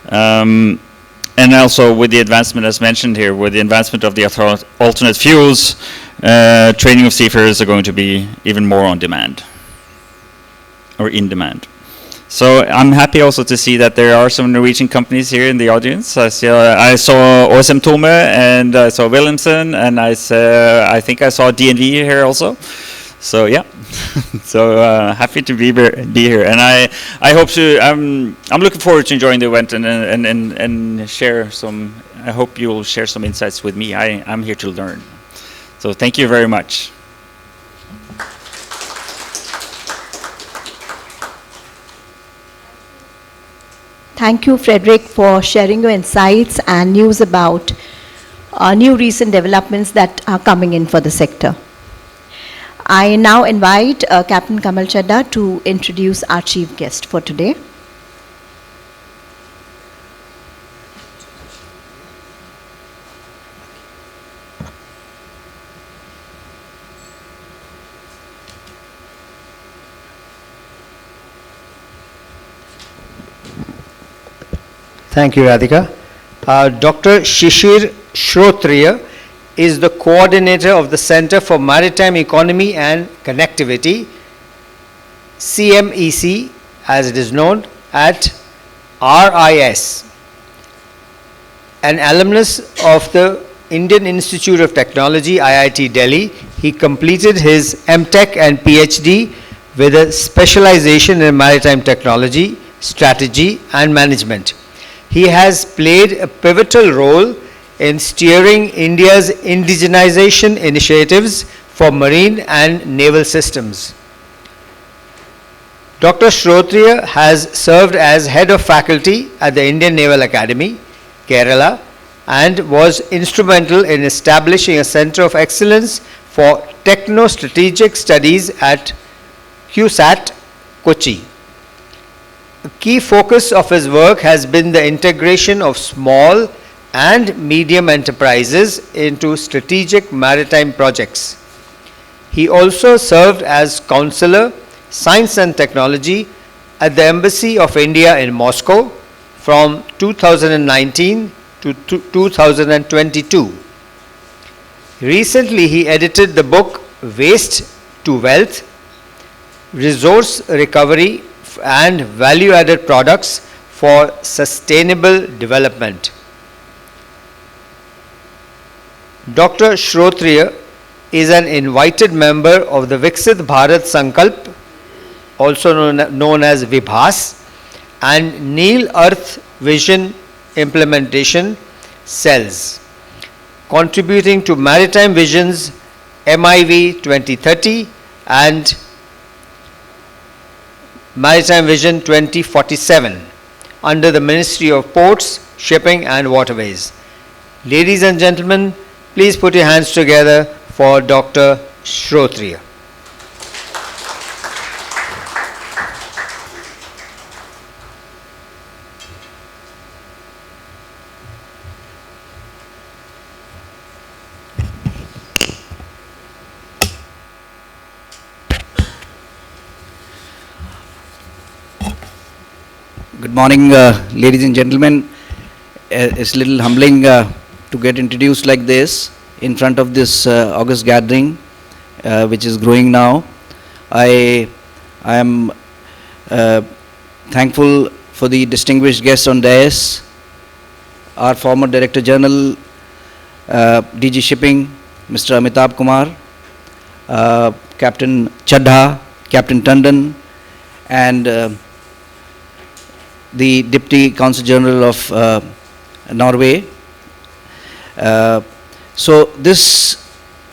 And also with the advancement, as mentioned here, with the advancement of the alternate fuels, training of seafarers are going to be even more on demand, or in demand. So I'm happy also to see that there are some Norwegian companies here in the audience. I saw OSM Tome, and I saw Wilhelmsen, and I think I saw DNV here also. So yeah, so happy to be here, and I hope to. I'm looking forward to enjoying the event and share some. I hope you will share some insights with me. I'm here to learn. So thank you very much. Thank you, Frederick, for sharing your insights and news about new recent developments that are coming in for the sector. I now invite Captain Kamal Chadha to introduce our chief guest for today. Thank you, Radhika. Dr. Shishir Shrotriya is the coordinator of the Center for Maritime Economy and Connectivity, CMEC, as it is known, at RIS. An alumnus of the Indian Institute of Technology, IIT Delhi, he completed his MTech and PhD with a specialization in maritime technology, strategy, and management. He has played a pivotal role in steering India's indigenization initiatives for marine and naval systems. Dr. Shrotriya has served as head of faculty at the Indian Naval Academy, Kerala, and was instrumental in establishing a center of excellence for techno-strategic studies at CUSAT, Kochi. A key focus of his work has been the integration of small and medium enterprises into strategic maritime projects. He also served as counselor, science and technology at the Embassy of India in Moscow from 2019 to 2022. Recently, he edited the book Waste to Wealth, Resource Recovery and Value-Added Products for Sustainable Development. Dr. Shrotriya is an invited member of the Viksit Bharat Sankalp, also known as Vibhas, and Neel Earth Vision Implementation cells, contributing to Maritime Visions MIV 2030 and Maritime Vision 2047 under the Ministry of Ports, Shipping and Waterways. Ladies and gentlemen, please put your hands together for Dr. Shrotriya. Good morning, ladies and gentlemen. It's a little humbling to get introduced like this in front of this August gathering, which is growing now. I am thankful for the distinguished guests on dais, our former Director General, DG Shipping, Mr. Amitabh Kumar, Captain Chadha, Captain Tandon, and the Deputy Consul General of Norway. So this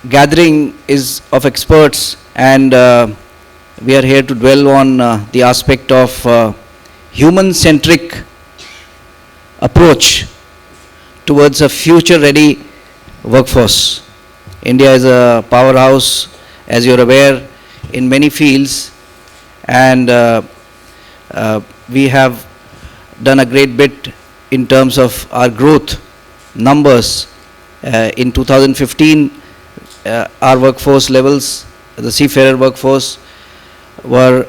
gathering is of experts, and we are here to dwell on the aspect of human-centric approach towards a future-ready workforce. India is a powerhouse as you're aware, in many fields, and we have done a great bit in terms of our growth numbers. In 2015, our workforce levels, the seafarer workforce, were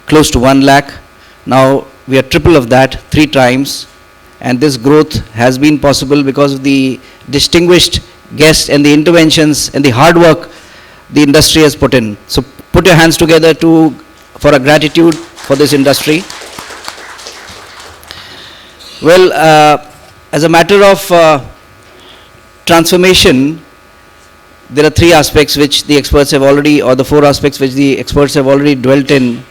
close to 1 lakh. Now we are triple of that, 3 times, and this growth has been possible because of the distinguished guests and the interventions and the hard work the industry has put in. So put your hands together for a gratitude for this industry. Well, as a matter of transformation, there are 3 aspects which the experts have already, or the 4 aspects which the experts have already dwelt in.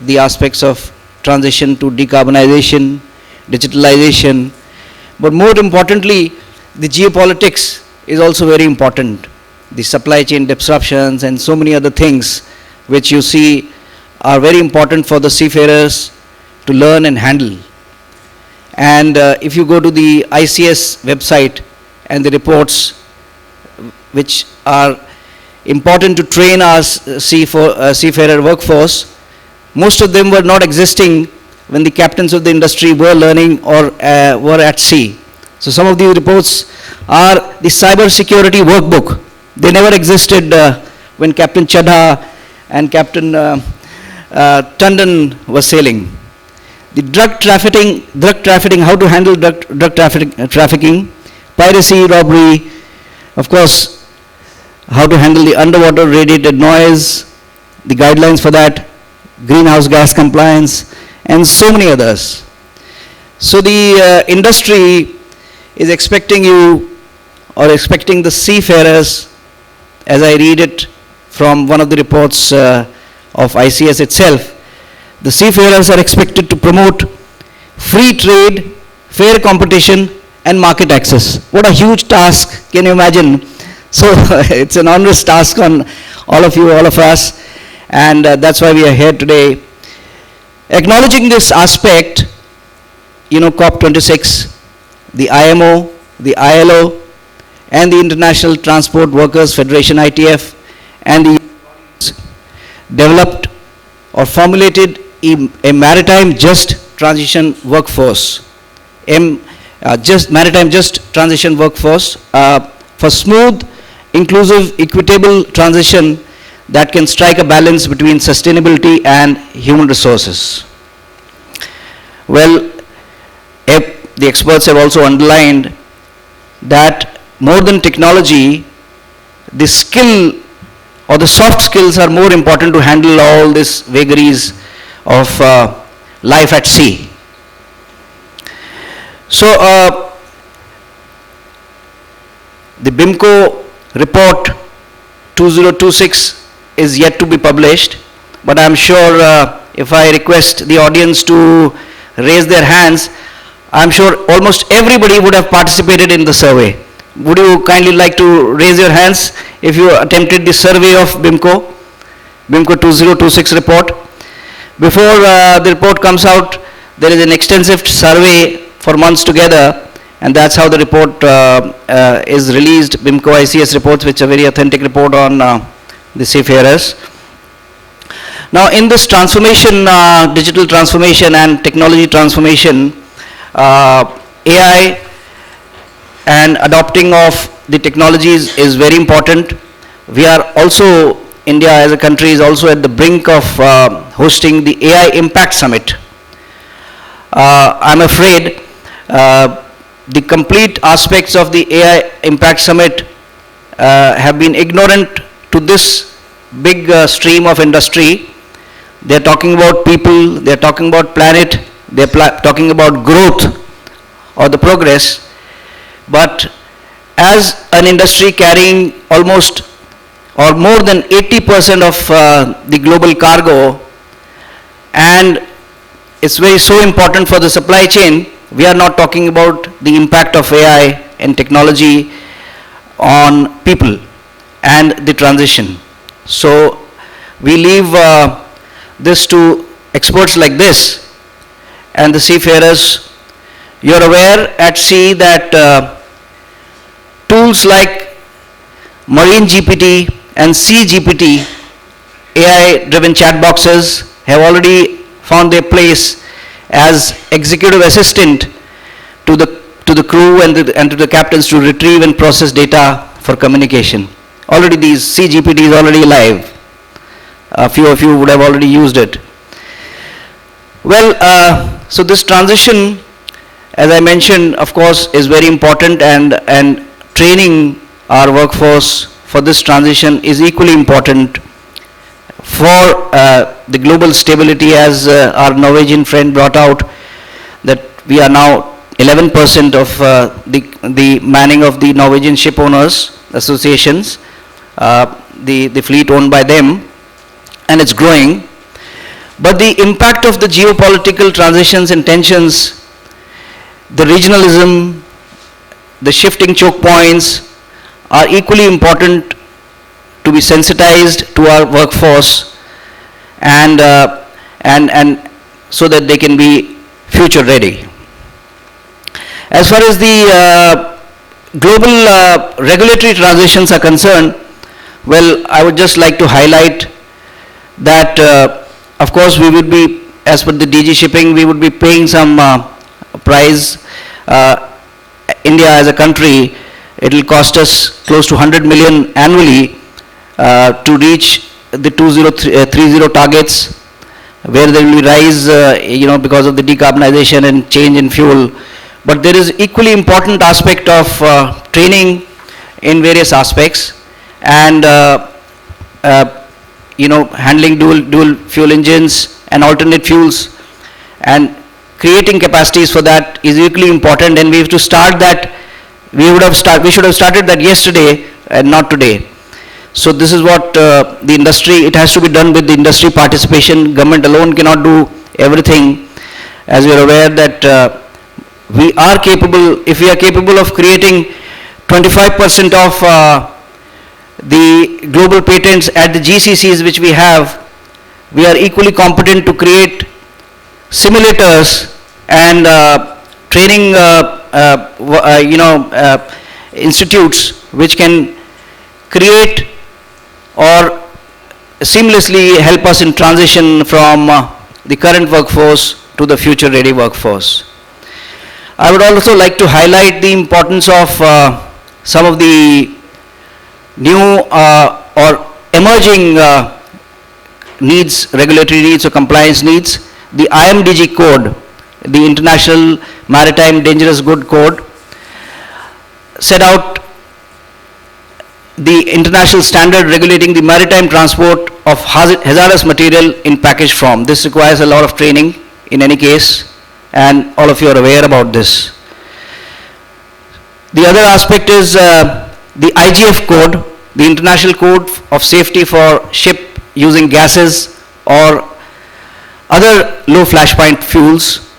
The aspects of transition to decarbonization, digitalization, but more importantly, the geopolitics is also very important. The supply chain disruptions and so many other things which you see are very important for the seafarers to learn and handle. And if you go to the ICS website and the reports which are important to train our seafarer workforce, most of them were not existing when the captains of the industry were learning or were at sea. So some of these reports are the cyber security workbook. They never existed when Captain Chadha and Captain Tandon were sailing. The drug trafficking, how to handle drug trafficking, piracy, robbery, of course, how to handle the underwater radiated noise, the guidelines for that, greenhouse gas compliance, and so many others. So the industry is expecting you, or expecting the seafarers, as I read it from one of the reports of ICS itself, the seafarers are expected to promote free trade, fair competition, and market access. What a huge task, can you imagine? So it's an onerous task on all of you, all of us, and that's why we are here today. Acknowledging this aspect, COP26, the IMO, the ILO, and the International Transport Workers Federation, ITF, and the developed or formulated a maritime just transition workforce, maritime just transition workforce for smooth, inclusive, equitable transition that can strike a balance between sustainability and human resources. Well, the experts have also underlined that more than technology, the skill or the soft skills are more important to handle all these vagaries of life at sea. So the BIMCO report 2026 is yet to be published, but I am sure if I request the audience to raise their hands, I am sure almost everybody would have participated in the survey. Would you kindly like to raise your hands if you attempted the survey of BIMCO 2026 report? Before the report comes out, there is an extensive survey for months together, and that's how the report is released, BIMCO ICS reports, which are very authentic report on the seafarers. Now in this transformation, digital transformation and technology transformation, AI and adopting of the technologies is very important. We are also, India as a country is also at the brink of hosting the AI Impact Summit. I'm afraid the complete aspects of the AI Impact Summit have been ignorant to this big stream of industry. They're talking about people, they're talking about planet, they're talking about growth or the progress. But as an industry carrying almost or more than 80% of the global cargo, and it's so important for the supply chain, we are not talking about the impact of AI and technology on people and the transition. So we leave this to experts like this and the seafarers. You're aware at sea that tools like Marine GPT, and CGPT, AI-driven chat boxes, have already found their place as executive assistant to the crew and to the captains to retrieve and process data for communication. Already these CGPT is already live. A few of you would have already used it. Well, so this transition, as I mentioned, of course, is very important, and training our workforce for this transition is equally important for the global stability, as our Norwegian friend brought out, that we are now 11% of the manning of the Norwegian ship owners associations, the fleet owned by them, and it's growing. But the impact of the geopolitical transitions and tensions, the regionalism, the shifting choke points are equally important to be sensitized to our workforce, and so that they can be future ready. As far as the global regulatory transitions are concerned, well, I would just like to highlight that of course we would be, as per the DG Shipping, we would be paying some price. India as a country, it will cost us close to 100 million annually to reach the 2030 targets, where there will be rise, because of the decarbonization and change in fuel. But there is equally important aspect of training in various aspects, and handling dual fuel engines and alternate fuels, and creating capacities for that is equally important. And we have to start that. We should have started that yesterday and not today. So this is what the industry, it has to be done with the industry participation. Government alone cannot do everything. As you are aware that we are capable, if we are capable of creating 25% of the global patents at the GCCs which we have, we are equally competent to create simulators and training institutes which can create or seamlessly help us in transition from the current workforce to the future ready workforce. I would also like to highlight the importance of some of the new or emerging needs, regulatory needs or compliance needs. The IMDG code, the International Maritime Dangerous Good Code, set out the international standard regulating the maritime transport of hazardous material in packaged form. This requires a lot of training in any case, and all of you are aware about this. The other aspect is the IGF code, the International Code of Safety for Ship Using Gases or other low flash point fuels,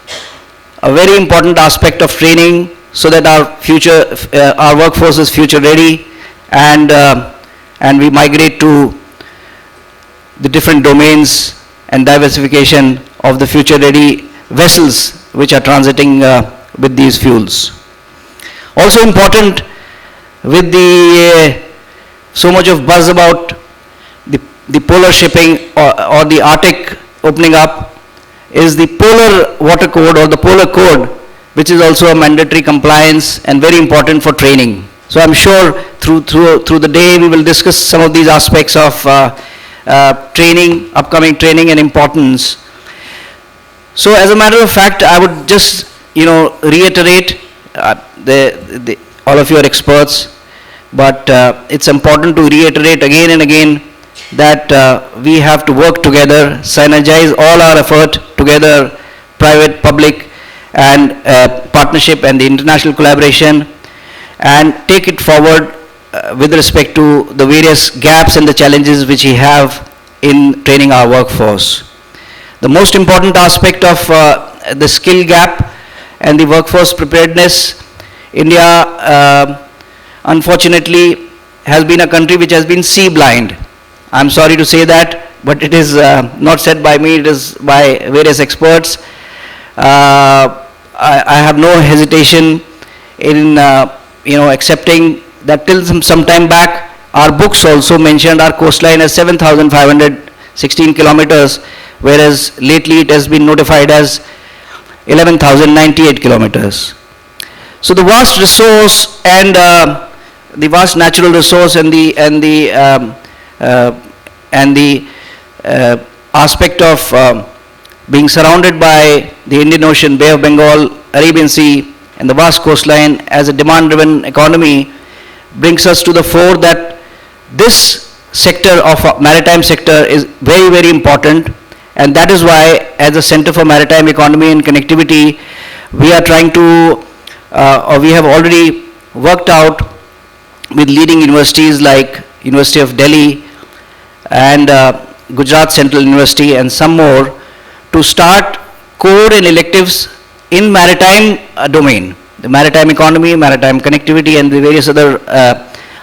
a very important aspect of training so that our workforce is future ready, and we migrate to the different domains and diversification of the future ready vessels which are transiting with these fuels. Also important, with the so much of buzz about the polar shipping or the Arctic opening up, is the Polar Water Code or the Polar Code, which is also a mandatory compliance and very important for training. So I'm sure through the day we will discuss some of these aspects of training, upcoming training and importance. So as a matter of fact, I would just reiterate, all of you are experts, but it's important to reiterate again and again that we have to work together, synergize all our effort together, private, public, and partnership and the international collaboration, and take it forward with respect to the various gaps and the challenges which we have in training our workforce. The most important aspect of the skill gap and the workforce preparedness, India unfortunately has been a country which has been sea blind. I'm sorry to say that, but it is not said by me, it is by various experts. I have no hesitation in accepting that till some time back our books also mentioned our coastline as 7,516 kilometers, whereas lately it has been notified as 11,098 kilometers. So the vast resource and the vast natural resource and the aspect of being surrounded by the Indian Ocean, Bay of Bengal, Arabian Sea, and the vast coastline as a demand-driven economy brings us to the fore that this sector of maritime sector is very, very important, and that is why as a Center for Maritime Economy and Connectivity, we are trying to, or we have already worked out with leading universities like University of Delhi and Gujarat Central University and some more to start core and electives in maritime domain, the maritime economy, maritime connectivity, and the various other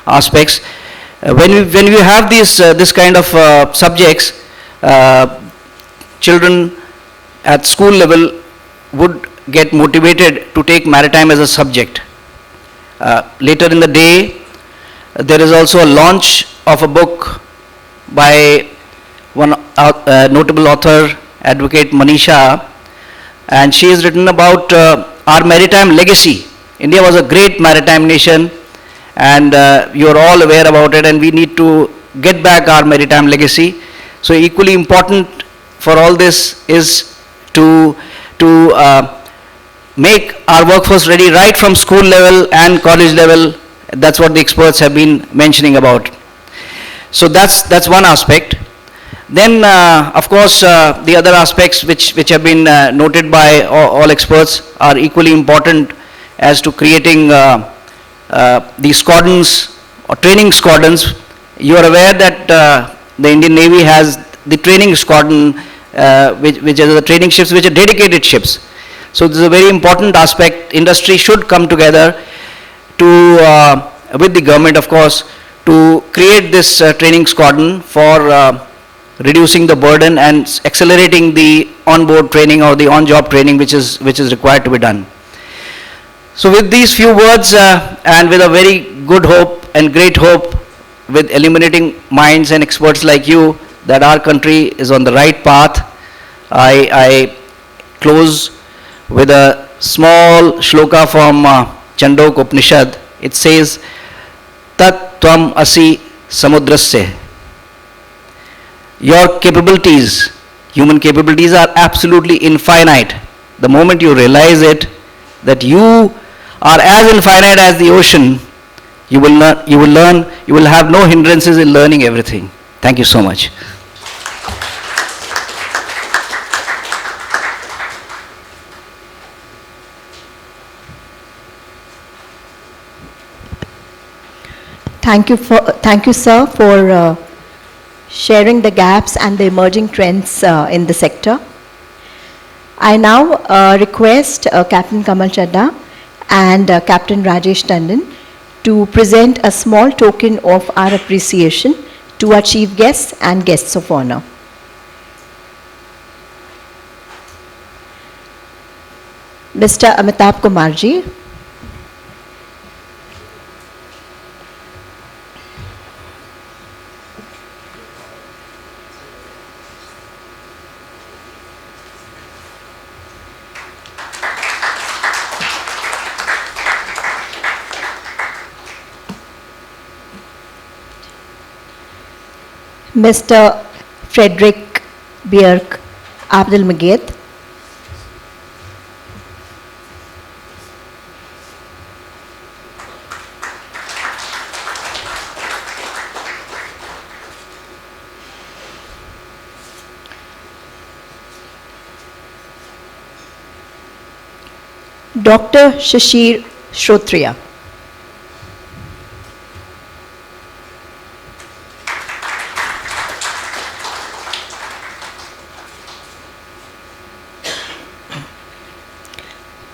aspects. When we have this kind of subjects, children at school level would get motivated to take maritime as a subject. Later in the day, there is also a launch of a book by one notable author, Advocate Manisha, and she has written about our maritime legacy. India was a great maritime nation, and you are all aware about it, and we need to get back our maritime legacy. So equally important for all this is to make our workforce ready right from school level and college level. That's what the experts have been mentioning about. So that's one aspect. Then, of course, the other aspects which have been noted by all experts are equally important as to creating the squadrons or training squadrons. You are aware that the Indian Navy has the training squadron, which are the training ships, which are dedicated ships. So this is a very important aspect. Industry should come together to, with the government, of course, to create this training squadron for reducing the burden and accelerating the on-board training or the on-job training which is required to be done. So with these few words and with a very good hope and great hope, with illuminating minds and experts like you, that our country is on the right path, I close with a small shloka from Chandok Upanishad. It says, Tat Tvam Asi Samudrasya. Your capabilities, human capabilities, are absolutely infinite. The moment you realize it, that you are as infinite as the ocean, you will learn, you will have no hindrances in learning everything. Thank you so much. Thank you, sir, for sharing the gaps and the emerging trends in the sector. I now request Captain Kamal Chadda and Captain Rajesh Tandon to present a small token of our appreciation to our chief guests and guests of honor. Mr. Amitabh Kumarji. Mr. Frederick Bjerk Abdelmaged. Dr. Shashir Shrotriya.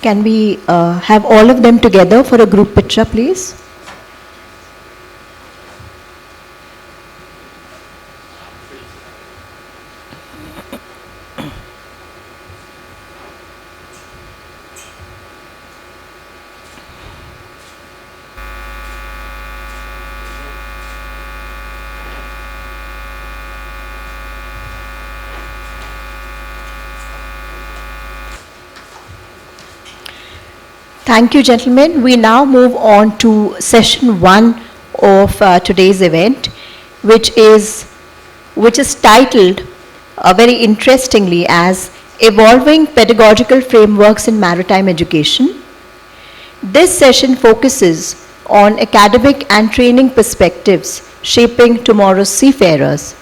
Can we have all of them together for a group picture, please? Thank you, gentlemen. We now move on to session one of today's event, which is titled very interestingly as Evolving Pedagogical Frameworks in Maritime Education. This session focuses on academic and training perspectives shaping tomorrow's seafarers.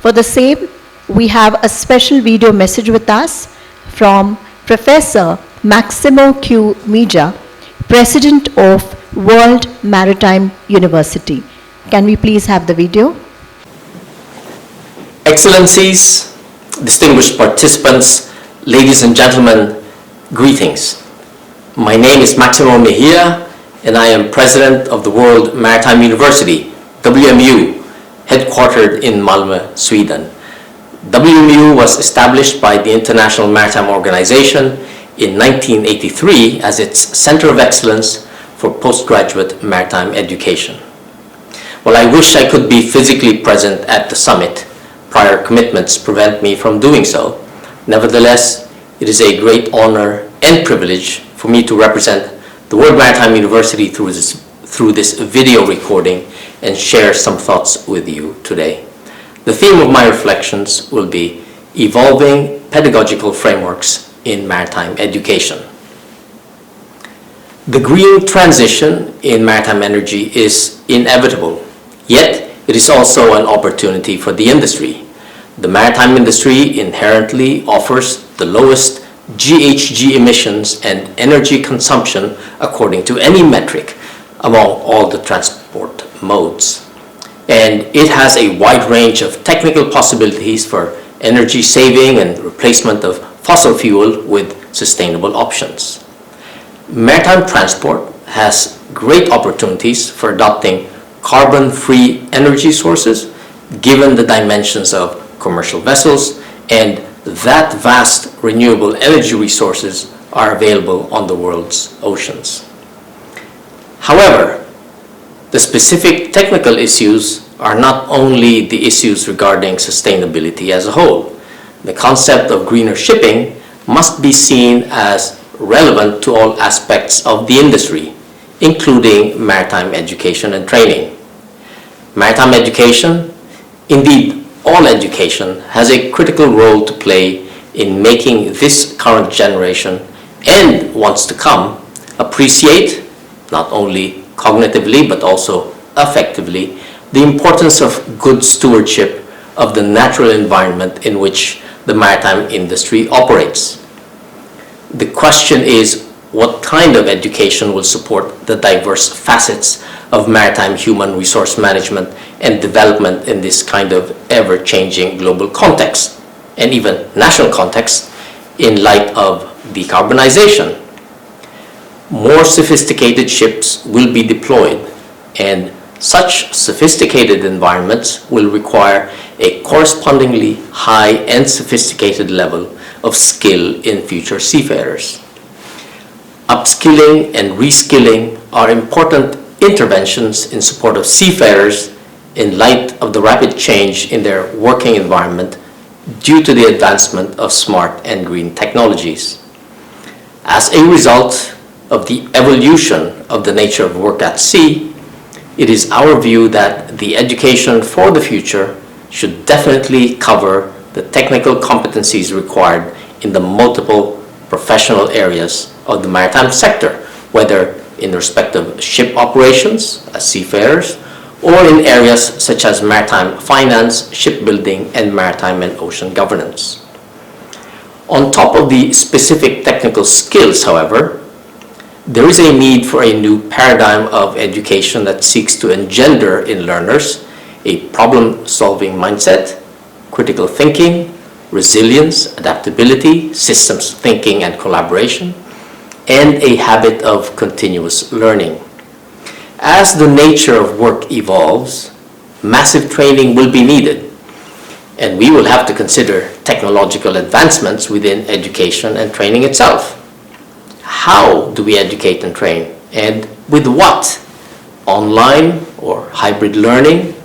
For the same, we have a special video message with us from Professor Maximo Q. Mija, President of World Maritime University. Can we please have the video? Excellencies, distinguished participants, ladies and gentlemen, greetings. My name is Maximo Mejia, and I am President of the World Maritime University, WMU, headquartered in Malmö, Sweden. WMU was established by the International Maritime Organization in 1983 as its Center of Excellence for Postgraduate Maritime Education. While I wish I could be physically present at the summit, prior commitments prevent me from doing so. Nevertheless, it is a great honor and privilege for me to represent the World Maritime University through this video recording and share some thoughts with you today. The theme of my reflections will be Evolving Pedagogical Frameworks in Maritime Education. The green transition in maritime energy is inevitable, yet it is also an opportunity for the industry. The maritime industry inherently offers the lowest GHG emissions and energy consumption according to any metric among all the transport modes. And it has a wide range of technical possibilities for energy saving and replacement of fossil fuel with sustainable options. Maritime transport has great opportunities for adopting carbon-free energy sources given the dimensions of commercial vessels and that vast renewable energy resources are available on the world's oceans. However, the specific technical issues are not only the issues regarding sustainability as a whole. The concept of greener shipping must be seen as relevant to all aspects of the industry, including maritime education and training. Maritime education, indeed all education, has a critical role to play in making this current generation and ones to come appreciate, not only cognitively but also affectively, the importance of good stewardship of the natural environment in which the maritime industry operates. The question is, what kind of education will support the diverse facets of maritime human resource management and development in this kind of ever-changing global context, and even national context, in light of decarbonization? More sophisticated ships will be deployed, and such sophisticated environments will require a correspondingly high and sophisticated level of skill in future seafarers. Upskilling and reskilling are important interventions in support of seafarers in light of the rapid change in their working environment due to the advancement of smart and green technologies. As a result of the evolution of the nature of work at sea, it is our view that the education for the future should definitely cover the technical competencies required in the multiple professional areas of the maritime sector, whether in respect of ship operations as seafarers or in areas such as maritime finance, shipbuilding, and maritime and ocean governance. On top of the specific technical skills, however, there is a need for a new paradigm of education that seeks to engender in learners a problem-solving mindset, critical thinking, resilience, adaptability, systems thinking and collaboration, and a habit of continuous learning. As the nature of work evolves, massive training will be needed, and we will have to consider technological advancements within education and training itself. How do we educate and train, and with what? Online or hybrid learning,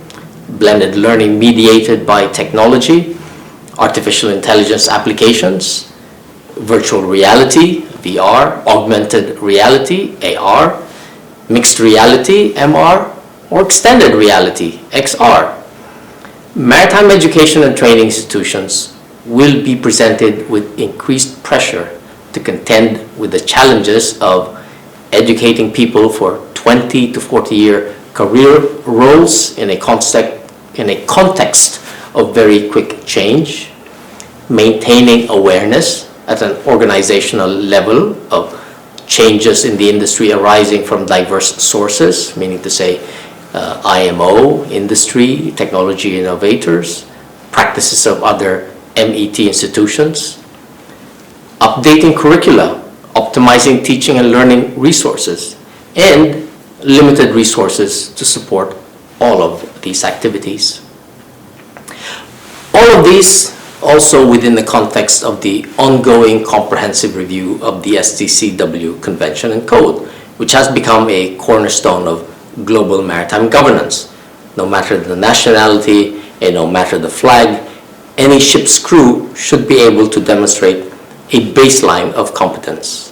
blended learning mediated by technology, artificial intelligence applications, virtual reality, VR, augmented reality, AR, mixed reality, MR, or extended reality, XR. Maritime education and training institutions will be presented with increased pressure to contend with the challenges of educating people for 20 to 40-year career roles in a context of very quick change, maintaining awareness at an organizational level of changes in the industry arising from diverse sources, meaning to say IMO, industry, technology innovators, practices of other MET institutions, updating curricula, optimizing teaching and learning resources, and limited resources to support all of these activities. All of these also within the context of the ongoing comprehensive review of the STCW Convention and Code, which has become a cornerstone of global maritime governance. No matter the nationality and no matter the flag, any ship's crew should be able to demonstrate a baseline of competence.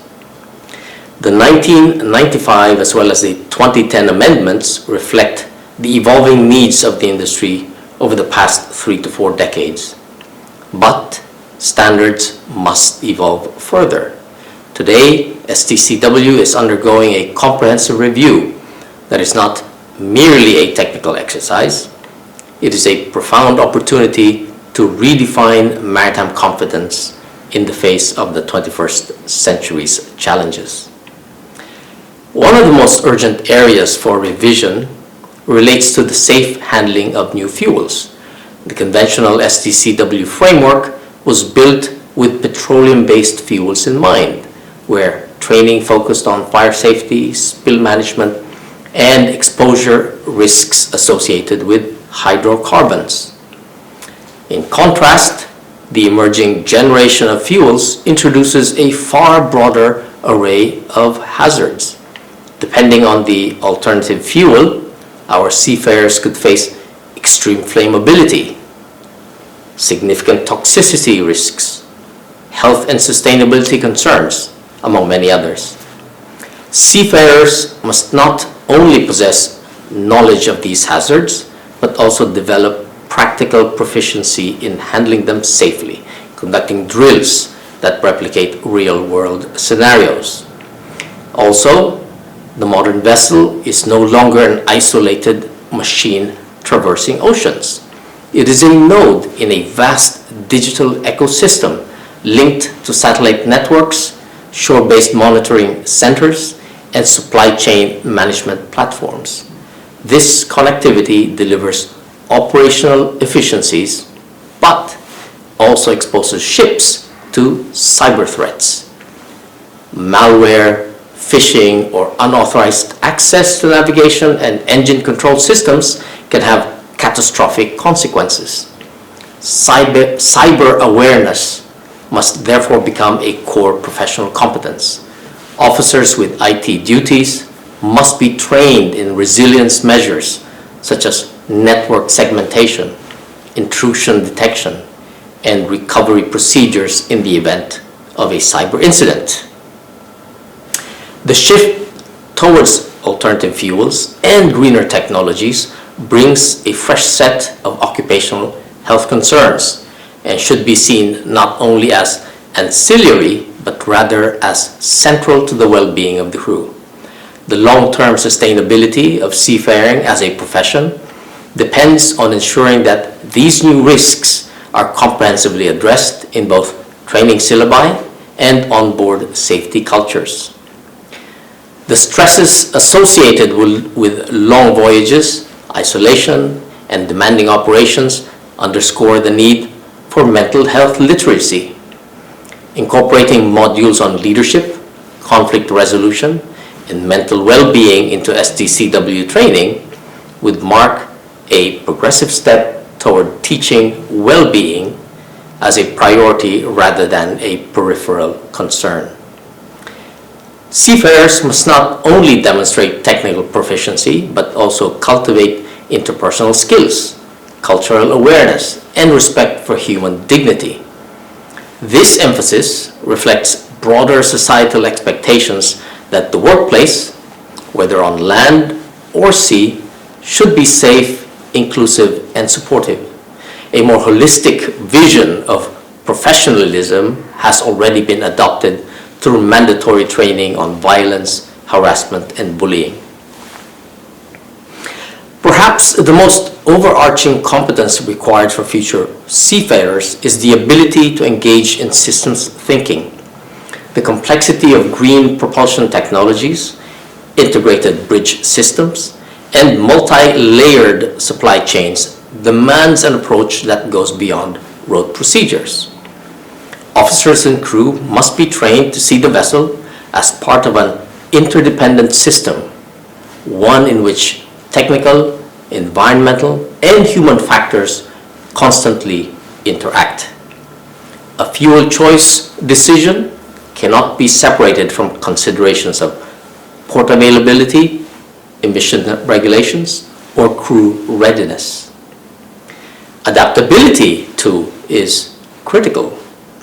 The 1995 as well as the 2010 amendments reflect the evolving needs of the industry over the past 3 to 4 decades. But standards must evolve further. Today, STCW is undergoing a comprehensive review that is not merely a technical exercise. It is a profound opportunity to redefine maritime competence in the face of the 21st century's challenges. One of the most urgent areas for revision relates to the safe handling of new fuels. The conventional STCW framework was built with petroleum-based fuels in mind, where training focused on fire safety, spill management, and exposure risks associated with hydrocarbons. In contrast, the emerging generation of fuels introduces a far broader array of hazards. Depending on the alternative fuel, our seafarers could face extreme flammability, significant toxicity risks, health and sustainability concerns, among many others. Seafarers must not only possess knowledge of these hazards, but also develop practical proficiency in handling them safely, conducting drills that replicate real-world scenarios. Also, the modern vessel is no longer an isolated machine traversing oceans. It is a node in a vast digital ecosystem linked to satellite networks, shore-based monitoring centers, and supply chain management platforms. This connectivity delivers operational efficiencies, but also exposes ships to cyber threats. Malware, phishing, or unauthorized access to navigation and engine control systems can have catastrophic consequences. Cyber awareness must therefore become a core professional competence. Officers with IT duties must be trained in resilience measures such as network segmentation, intrusion detection, and recovery procedures in the event of a cyber incident. The shift towards alternative fuels and greener technologies brings a fresh set of occupational health concerns and should be seen not only as ancillary, but rather as central to the well-being of the crew. The long-term sustainability of seafaring as a profession depends on ensuring that these new risks are comprehensively addressed in both training syllabi and onboard safety cultures. The stresses associated with long voyages, isolation, and demanding operations underscore the need for mental health literacy. Incorporating modules on leadership, conflict resolution, and mental well-being into STCW training would mark a progressive step toward teaching well-being as a priority rather than a peripheral concern. Seafarers must not only demonstrate technical proficiency, but also cultivate interpersonal skills, cultural awareness, and respect for human dignity. This emphasis reflects broader societal expectations that the workplace, whether on land or sea, should be safe, inclusive, and supportive. A more holistic vision of professionalism has already been adopted through mandatory training on violence, harassment, and bullying. Perhaps the most overarching competence required for future seafarers is the ability to engage in systems thinking. The complexity of green propulsion technologies, integrated bridge systems, and multi-layered supply chains demands an approach that goes beyond road procedures. Officers and crew must be trained to see the vessel as part of an interdependent system, one in which technical, environmental, and human factors constantly interact. A fuel choice decision cannot be separated from considerations of port availability, emission regulations, or crew readiness. Adaptability, too, is critical.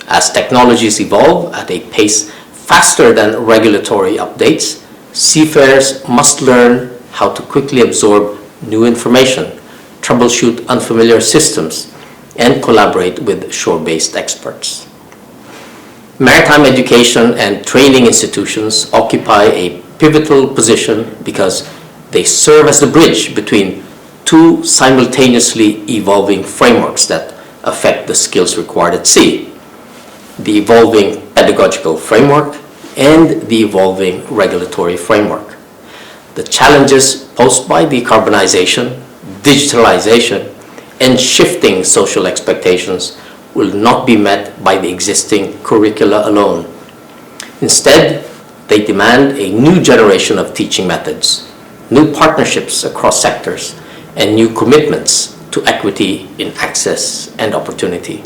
As technologies evolve at a pace faster than regulatory updates, seafarers must learn how to quickly absorb new information, troubleshoot unfamiliar systems, and collaborate with shore-based experts. Maritime education and training institutions occupy a pivotal position because they serve as the bridge between two simultaneously evolving frameworks that affect the skills required at sea: the evolving pedagogical framework and the evolving regulatory framework. The challenges posed by decarbonization, digitalization, and shifting social expectations will not be met by the existing curricula alone. Instead, they demand a new generation of teaching methods, new partnerships across sectors, and new commitments to equity in access and opportunity.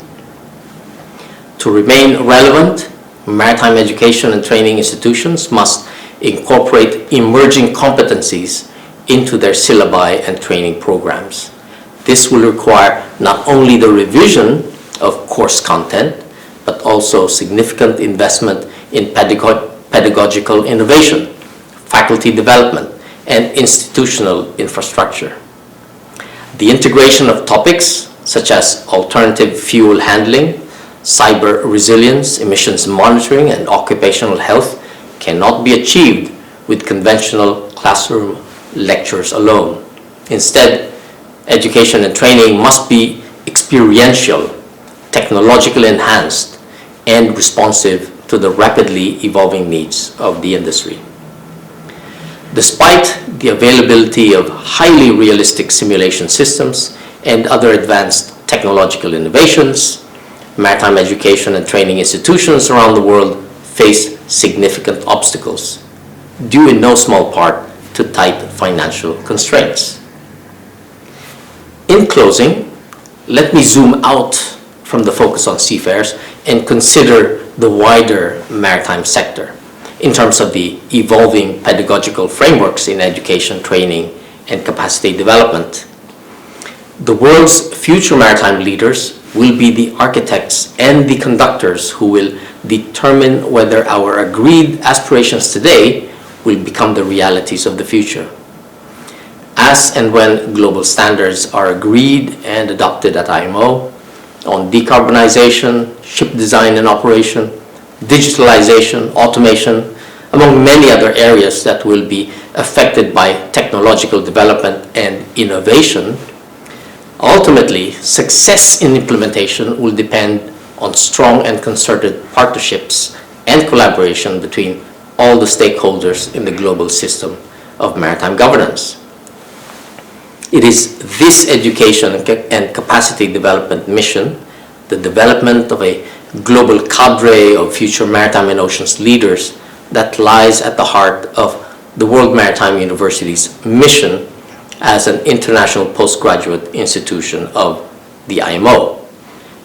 To remain relevant, maritime education and training institutions must incorporate emerging competencies into their syllabi and training programs. This will require not only the revision of course content, but also significant investment in pedagogical innovation, faculty development, and institutional infrastructure. The integration of topics such as alternative fuel handling, cyber resilience, emissions monitoring, and occupational health cannot be achieved with conventional classroom lectures alone. Instead, education and training must be experiential, technologically enhanced, and responsive to the rapidly evolving needs of the industry. Despite the availability of highly realistic simulation systems and other advanced technological innovations, maritime education and training institutions around the world face significant obstacles, due in no small part to tight financial constraints. In closing, let me zoom out from the focus on seafarers and consider the wider maritime sector in terms of the evolving pedagogical frameworks in education, training, and capacity development. The world's future maritime leaders will be the architects and the conductors who will determine whether our agreed aspirations today will become the realities of the future. As and when global standards are agreed and adopted at IMO on decarbonization, ship design and operation, digitalization, automation, among many other areas that will be affected by technological development and innovation, ultimately, success in implementation will depend on strong and concerted partnerships and collaboration between all the stakeholders in the global system of maritime governance. It is this education and capacity development mission, the development of a global cadre of future maritime and oceans leaders, that lies at the heart of the World Maritime University's mission as an international postgraduate institution of the IMO.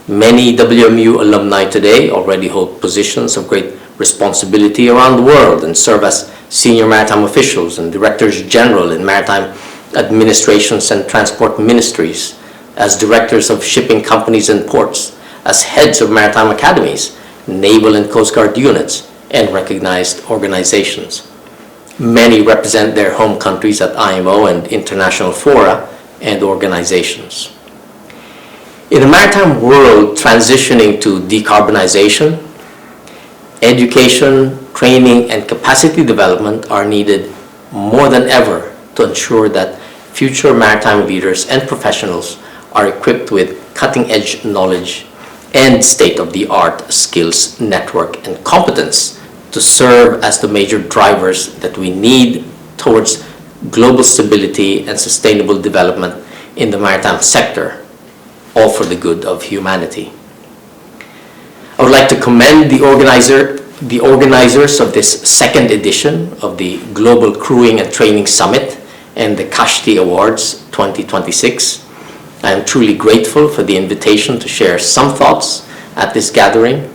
Many WMU alumni today already hold positions of great responsibility around the world and serve as senior maritime officials and directors general in maritime administrations and transport ministries, as directors of shipping companies and ports, as heads of maritime academies, naval and coast guard units, and recognized organizations. Many represent their home countries at IMO and international fora and organizations. In a maritime world transitioning to decarbonization, education, training, and capacity development are needed more than ever to ensure that future maritime leaders and professionals are equipped with cutting-edge knowledge and state-of-the-art skills, network, and competence to serve as the major drivers that we need towards global stability and sustainable development in the maritime sector, all for the good of humanity. I would like to commend the organizers of this second edition of the Global Crewing and Training Summit and the Kashti Awards 2026. I am truly grateful for the invitation to share some thoughts at this gathering.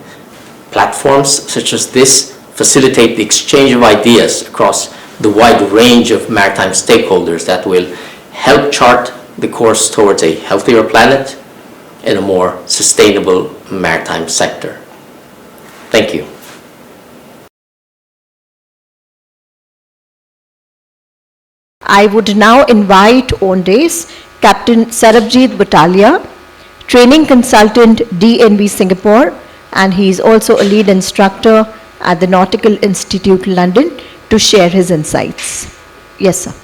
Platforms such as this facilitate the exchange of ideas across the wide range of maritime stakeholders that will help chart the course towards a healthier planet and a more sustainable maritime sector. Thank you. I would now invite on days Captain Sarabjit Batalia, training consultant DNV Singapore, and he is also a lead instructor at the Nautical Institute London, to share his insights. Yes, sir.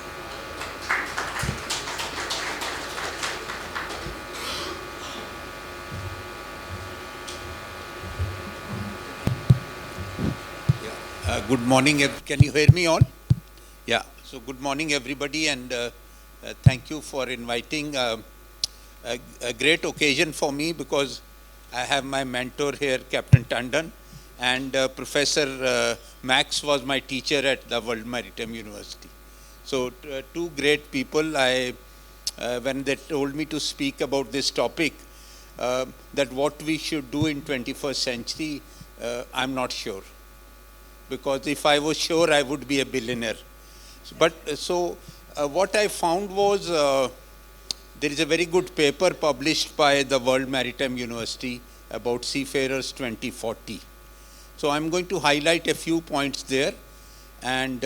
Good morning. Can you hear me all? Yeah. So good morning, everybody, and thank you for inviting. A great occasion for me because I have my mentor here, Captain Tandon, and Professor Max was my teacher at the World Maritime University. So two great people. When they told me to speak about this topic, that what we should do in 21st century, I'm not sure. Because if I was sure, I would be a billionaire. But what I found was there is a very good paper published by the World Maritime University about Seafarers 2040. So I'm going to highlight a few points there, and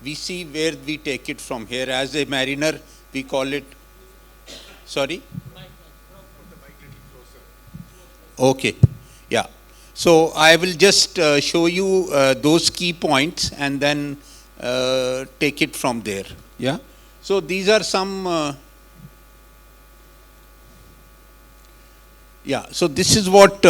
we see where we take it from here. As a mariner, we call it, sorry? Okay, yeah. So I will just show you those key points and then take it from there. Yeah. So these are some. Yeah. So this is what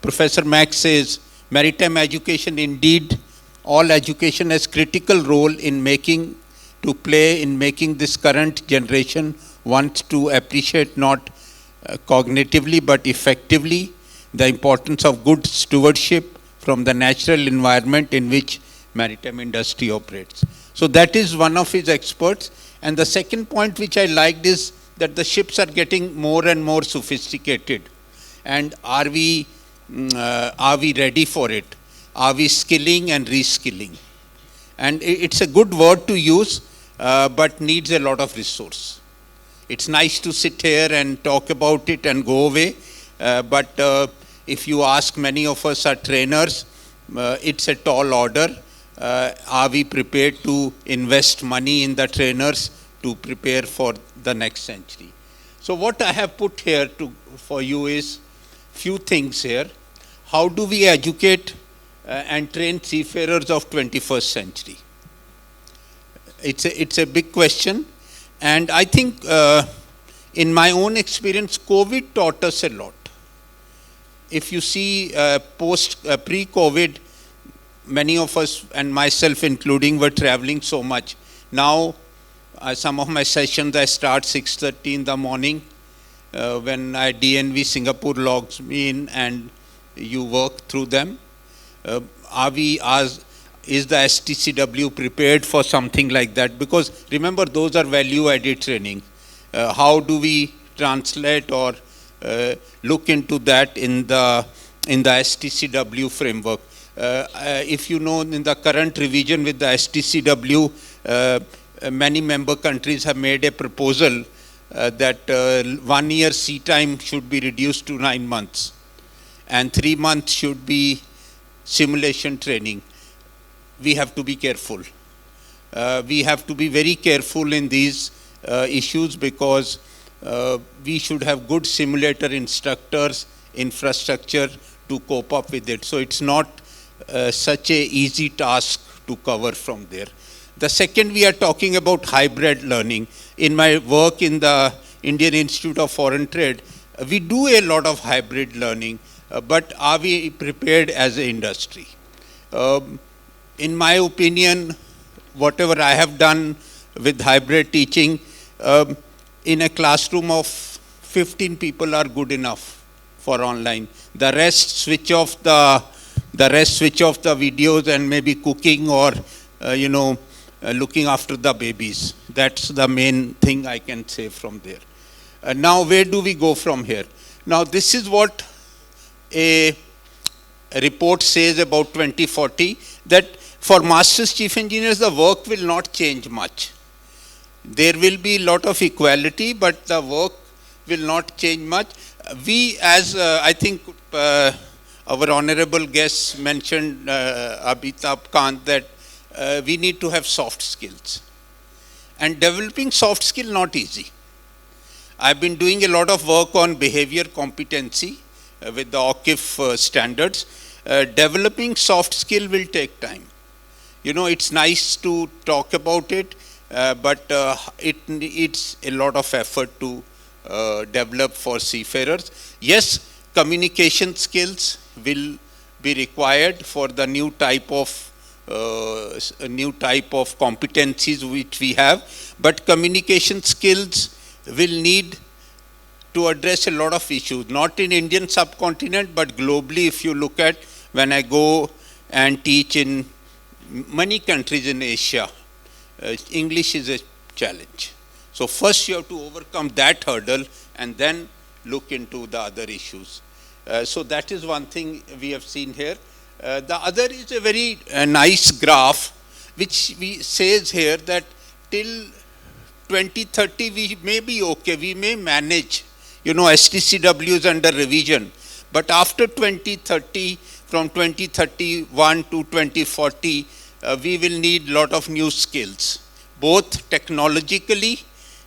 Professor Max says. Maritime education, indeed, all education has critical role in making this current generation want to appreciate not cognitively but effectively the importance of good stewardship from the natural environment in which maritime industry operates. So that is one of his experts. And the second point which I liked is that the ships are getting more and more sophisticated. And are we ready for it? Are we skilling and reskilling? And it's a good word to use, but needs a lot of resource. It's nice to sit here and talk about it and go away, but if you ask, many of us are trainers, it's a tall order. Are we prepared to invest money in the trainers to prepare for the next century? So what I have put here for you is few things here. How do we educate and train seafarers of 21st century? It's a big question, and I think in my own experience, COVID taught us a lot. If you see pre-COVID, many of us, and myself including, were traveling so much. Now, some of my sessions I start 6:30 in the morning when DNV Singapore logs me in and you work through them. Is the STCW prepared for something like that? Because remember, those are value-added training. How do we translate or look into that in the STCW framework? If you know, in the current revision with the STCW, many member countries have made a proposal that 1 year sea time should be reduced to 9 months, and 3 months should be simulation training. We have to be careful. We have to be very careful in these issues, because we should have good simulator instructors, infrastructure to cope up with it. So it's not such a easy task to cover from there. The second, we are talking about hybrid learning. In my work in the Indian Institute of Foreign Trade, we do a lot of hybrid learning, but are we prepared as an industry? In my opinion, whatever I have done with hybrid teaching, in a classroom of 15 people are good enough for online. The rest switch off the videos and maybe cooking or looking after the babies. That's the main thing I can say from there. Now, where do we go from here? Now, this is what a report says about 2040, that for Masters Chief Engineers, the work will not change much. There will be a lot of equality, but the work will not change much. We, as I think our honorable guest mentioned, Amitabh Kant, that we need to have soft skills. And developing soft skill not easy. I've been doing a lot of work on behavior competency with the OCIF standards. Developing soft skill will take time. It's nice to talk about it, but it needs a lot of effort to develop for seafarers. Yes, communication skills will be required for the new type of competencies which we have, but communication skills will need to address a lot of issues, not in Indian subcontinent, but globally. If you look at, when I go and teach in many countries in Asia, English is a challenge. So first you have to overcome that hurdle and then look into the other issues. So that is one thing we have seen here. The other is a very nice graph which says here that till 2030 we may be okay, we may manage. STCW is under revision, but after 2030, from 2031 to 2040, we will need a lot of new skills, both technologically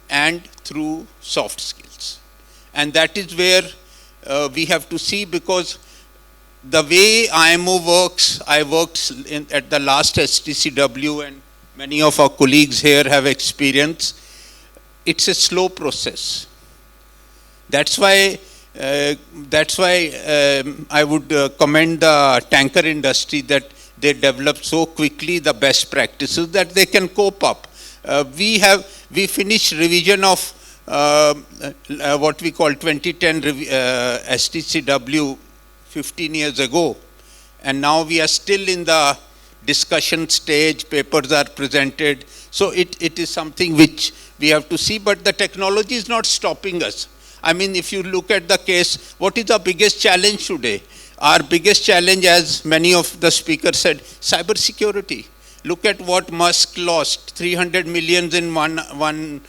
and through soft skills. And that is where we have to see, because the way IMO works, I worked at the last STCW, and many of our colleagues here have experience. It's a slow process. That's why I would commend the tanker industry, that they develop so quickly the best practices that they can cope up. We finished revision of what we call 2010 STCW 15 years ago, and now we are still in the discussion stage, papers are presented. So it is something which we have to see, but the technology is not stopping us. I mean, if you look at the case, what is our biggest challenge today? Our biggest challenge, as many of the speakers said, cybersecurity. Look at what Musk lost, 300 million in one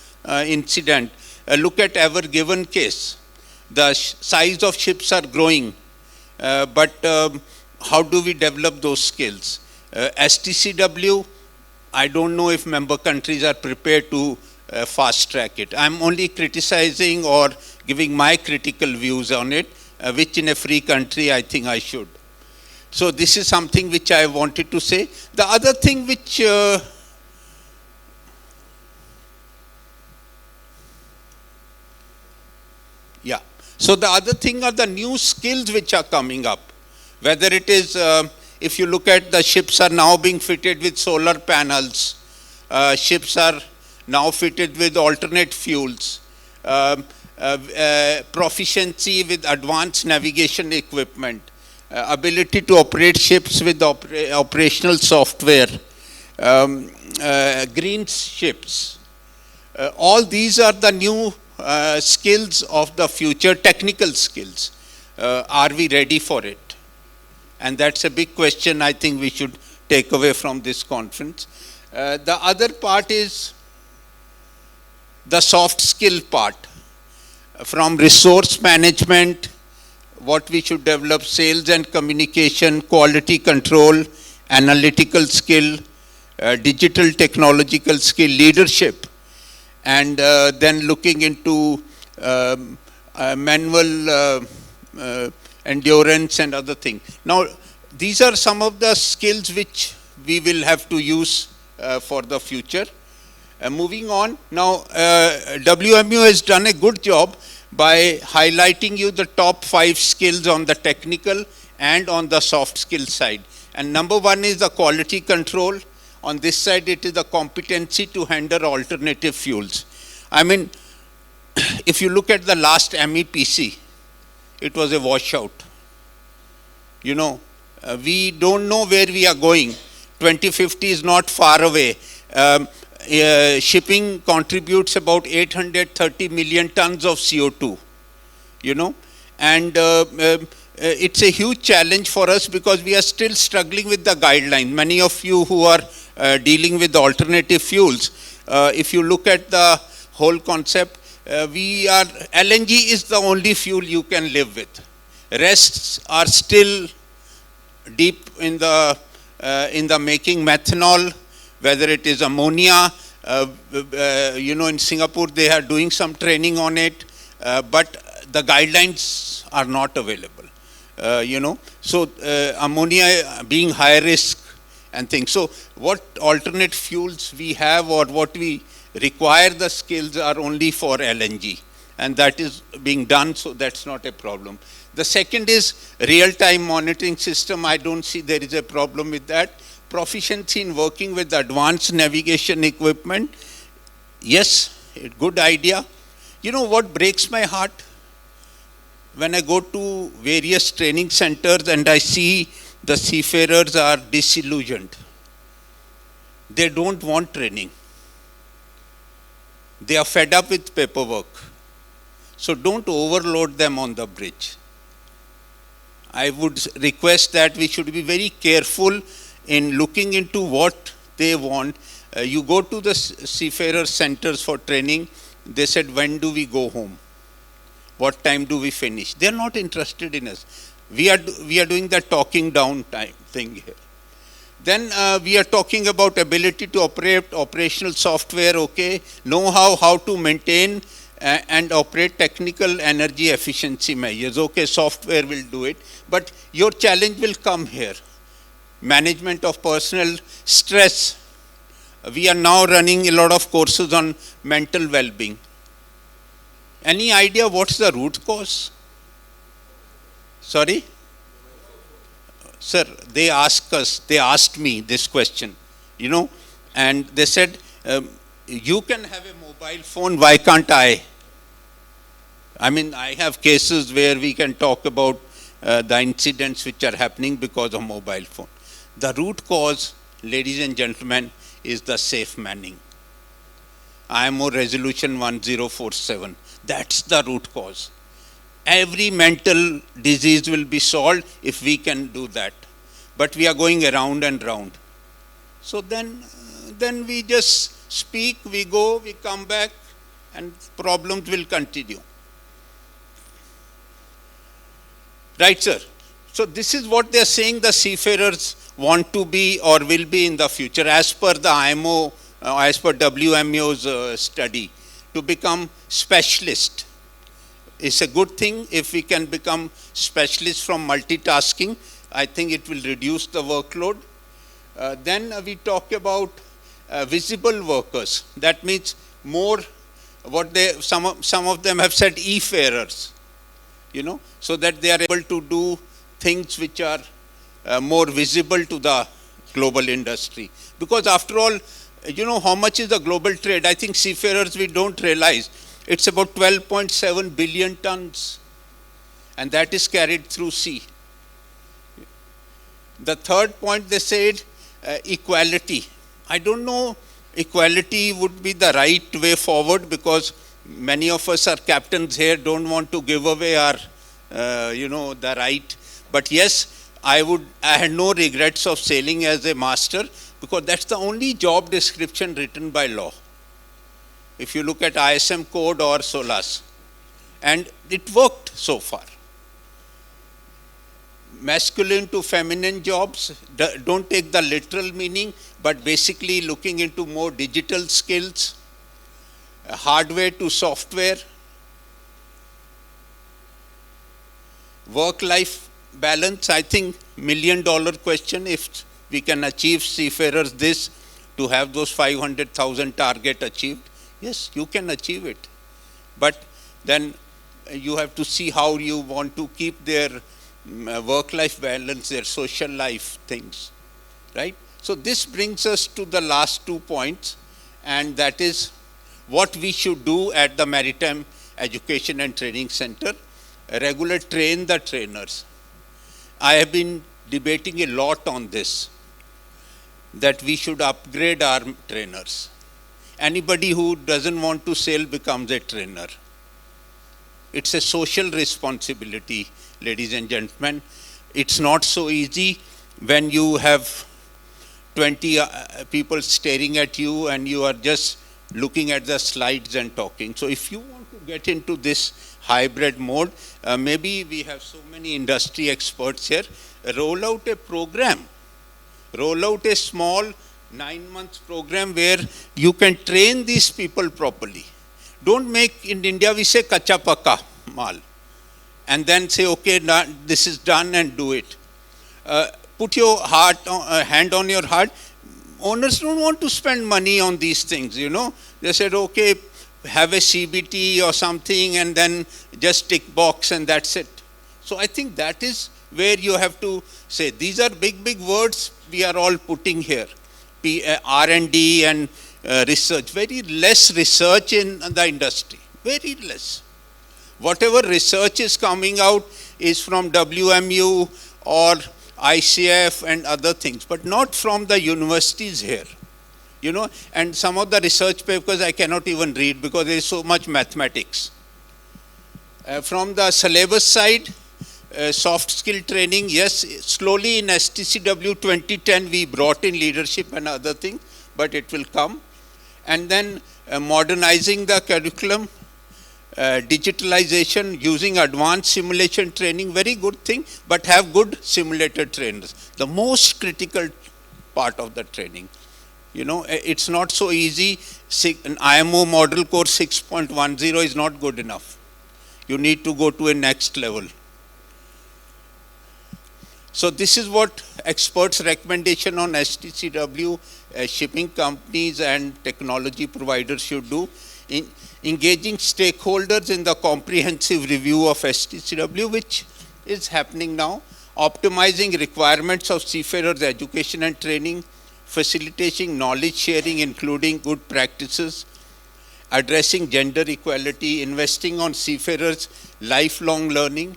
incident. Look at Ever Given case. The size of ships are growing, but how do we develop those skills? STCW, I don't know if member countries are prepared to fast track it. I'm only criticizing or giving my critical views on it, which in a free country I think I should. So this is something which I wanted to say. The other thing which so the other thing are the new skills which are coming up. Whether it is, if you look at, the ships are now being fitted with solar panels, ships are now fitted with alternate fuels, proficiency with advanced navigation equipment, ability to operate ships with operational software, green ships. All these are the new skills of the future, technical skills. Are we ready for it? And that's a big question I think we should take away from this conference. The other part is the soft skill part, from resource management, what we should develop, sales and communication, quality control, analytical skill, digital technological skill, leadership, and then looking into manual endurance and other things. Now, these are some of the skills which we will have to use for the future. Moving on, now WMU has done a good job by highlighting you the top 5 skills on the technical and on the soft skill side. And number 1 is the quality control. On this side, it is the competency to handle alternative fuels. I mean, if you look at the last MEPC, it was a washout. You know, we don't know where we are going. 2050 is not far away. Shipping contributes about 830 million tons of CO2, you know, and it's a huge challenge for us because we are still struggling with the guideline. Many of you who are dealing with alternative fuels, if you look at the whole concept, LNG is the only fuel you can live with. Rests are still deep in the making. Methanol, whether it is ammonia, you know, in Singapore they are doing some training on it, but the guidelines are not available, you know. So ammonia being high risk and things. So what alternate fuels we have or what we require the skills are only for LNG, and that is being done, so that's not a problem. The second is real-time monitoring system. I don't see there is a problem with that. Proficiency in working with advanced navigation equipment. Yes, a good idea. You know what breaks my heart? When I go to various training centers and I see the seafarers are disillusioned. They don't want training. They are fed up with paperwork. So don't overload them on the bridge. I would request that we should be very careful in looking into what they want. You go to the seafarer centers for training, they said, when do we go home? What time do we finish? They are not interested in us. We are doing the talking down time thing here. Then we are talking about ability to operate operational software, okay, know how to maintain and operate technical energy efficiency measures. Okay, software will do it, but your challenge will come here. Management of personal stress. We are now running a lot of courses on mental well-being. Any idea what's the root cause? Sorry? Sir, they asked me this question, you know, and they said, you can have a mobile phone, why can't I? I mean, I have cases where we can talk about the incidents which are happening because of mobile phone. The root cause, ladies and gentlemen, is the safe manning. IMO Resolution 1047. That's the root cause. Every mental disease will be solved if we can do that. But we are going around and round. So then we just speak, we go, we come back, and problems will continue. Right, sir? So this is what they are saying the seafarers want to be or will be in the future as per the IMO, as per WMO's study, to become specialist. It's a good thing if we can become specialists from multitasking. I think it will reduce the workload. Then we talk about visible workers. That means more what some of them have said e-farers, you know, so that they are able to do things which are more visible to the global industry. Because after all, you know, how much is the global trade? I think seafarers, we don't realize. It's about 12.7 billion tons. And that is carried through sea. The third point they said, equality. I don't know equality would be the right way forward because many of us are captains here, don't want to give away our, you know, the right. But yes, I had no regrets of sailing as a master because that's the only job description written by law. if you look at ISM code or SOLAS. And it worked so far. Masculine to feminine jobs, don't take the literal meaning, but basically looking into more digital skills, hardware to software, work-life balance. I think $1 million question, if we can achieve Seafarers this, to have those 500,000 target achieved. Yes, you can achieve it. But then you have to see how you want to keep their work-life balance, their social life things, right? So this brings us to the last 2 points, and that is what we should do at the Maritime Education and Training Center. Regular train the trainers. I have been debating a lot on this, that we should upgrade our trainers. Anybody who doesn't want to sail becomes a trainer. It's a social responsibility, ladies and gentlemen. It's not so easy when you have 20 people staring at you and you are just looking at the slides and talking. So if you want to get into this hybrid mode, maybe we have so many industry experts here, roll out a program. Roll out a small 9-month program where you can train these people properly. Don't make, in India we say kacha pakka mal, and then say, okay, this is done and do it. Put your hand on your heart. Owners don't want to spend money on these things, you know. They said, okay, have a CBT or something and then just tick box and that's it. So I think that is where you have to say, these are big, big words we are all putting here. R&D and research. Very less research in the industry. Very less. Whatever research is coming out is from WMU or ICF and other things, but not from the universities here. You know, and some of the research papers I cannot even read because there is so much mathematics. From the syllabus side, soft skill training, yes, slowly in STCW 2010 we brought in leadership and other things, but it will come. And then modernizing the curriculum, digitalization, using advanced simulation training, very good thing, but have good simulator trainers. The most critical part of the training. You know, it's not so easy. An IMO model course 6.10 is not good enough. You need to go to a next level. So this is what experts' recommendation on STCW, shipping companies and technology providers should do. In engaging stakeholders in the comprehensive review of STCW, which is happening now, optimizing requirements of seafarers' education and training, facilitating knowledge sharing, including good practices, addressing gender equality, investing on seafarers' lifelong learning,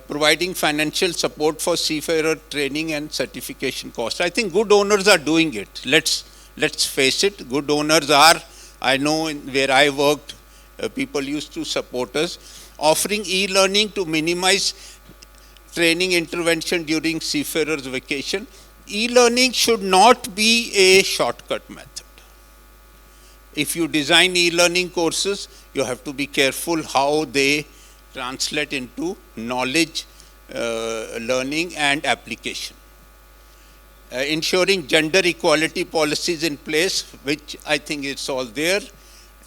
providing financial support for seafarer training and certification costs. I think good owners are doing it. Let's face it, good owners are, I know where I worked, people used to support us, offering e-learning to minimize training intervention during seafarers' vacation. E-learning should not be a shortcut method. If you design e-learning courses, you have to be careful how they translate into knowledge, learning and application. Ensuring gender equality policies in place, which I think it's all there.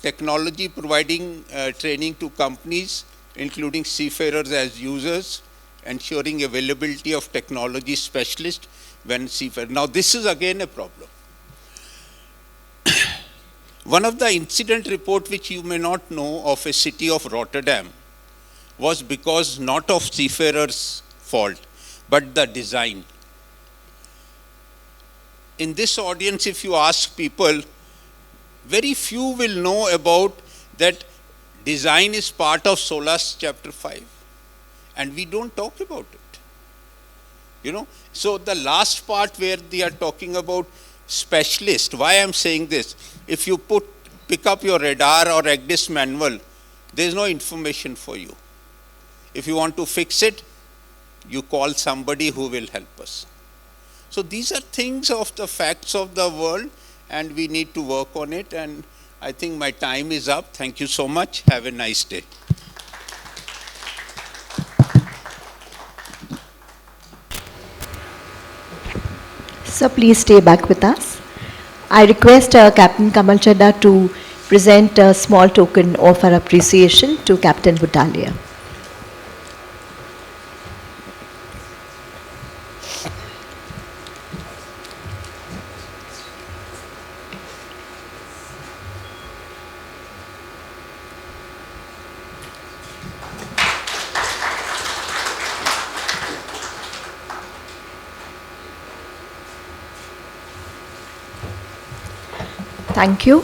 Technology providing training to companies, including seafarers as users, ensuring availability of technology specialists when seafarers. Now this is again a problem. One of the incident report which you may not know of a city of Rotterdam was because not of seafarers' fault, but the design. In this audience, if you ask people, very few will know about that design is part of SOLAS chapter 5. And we don't talk about it. You know, so the last part where they are talking about specialist, why I'm saying this, if you pick up your radar or EGDIS manual, there's no information for you. If you want to fix it, you call somebody who will help us. So these are things of the facts of the world, and we need to work on it. And I think my time is up. Thank you so much. Have a nice day. So please stay back with us. I request Captain Kamal Chadda to present a small token of our appreciation to Captain Butalia. Thank you.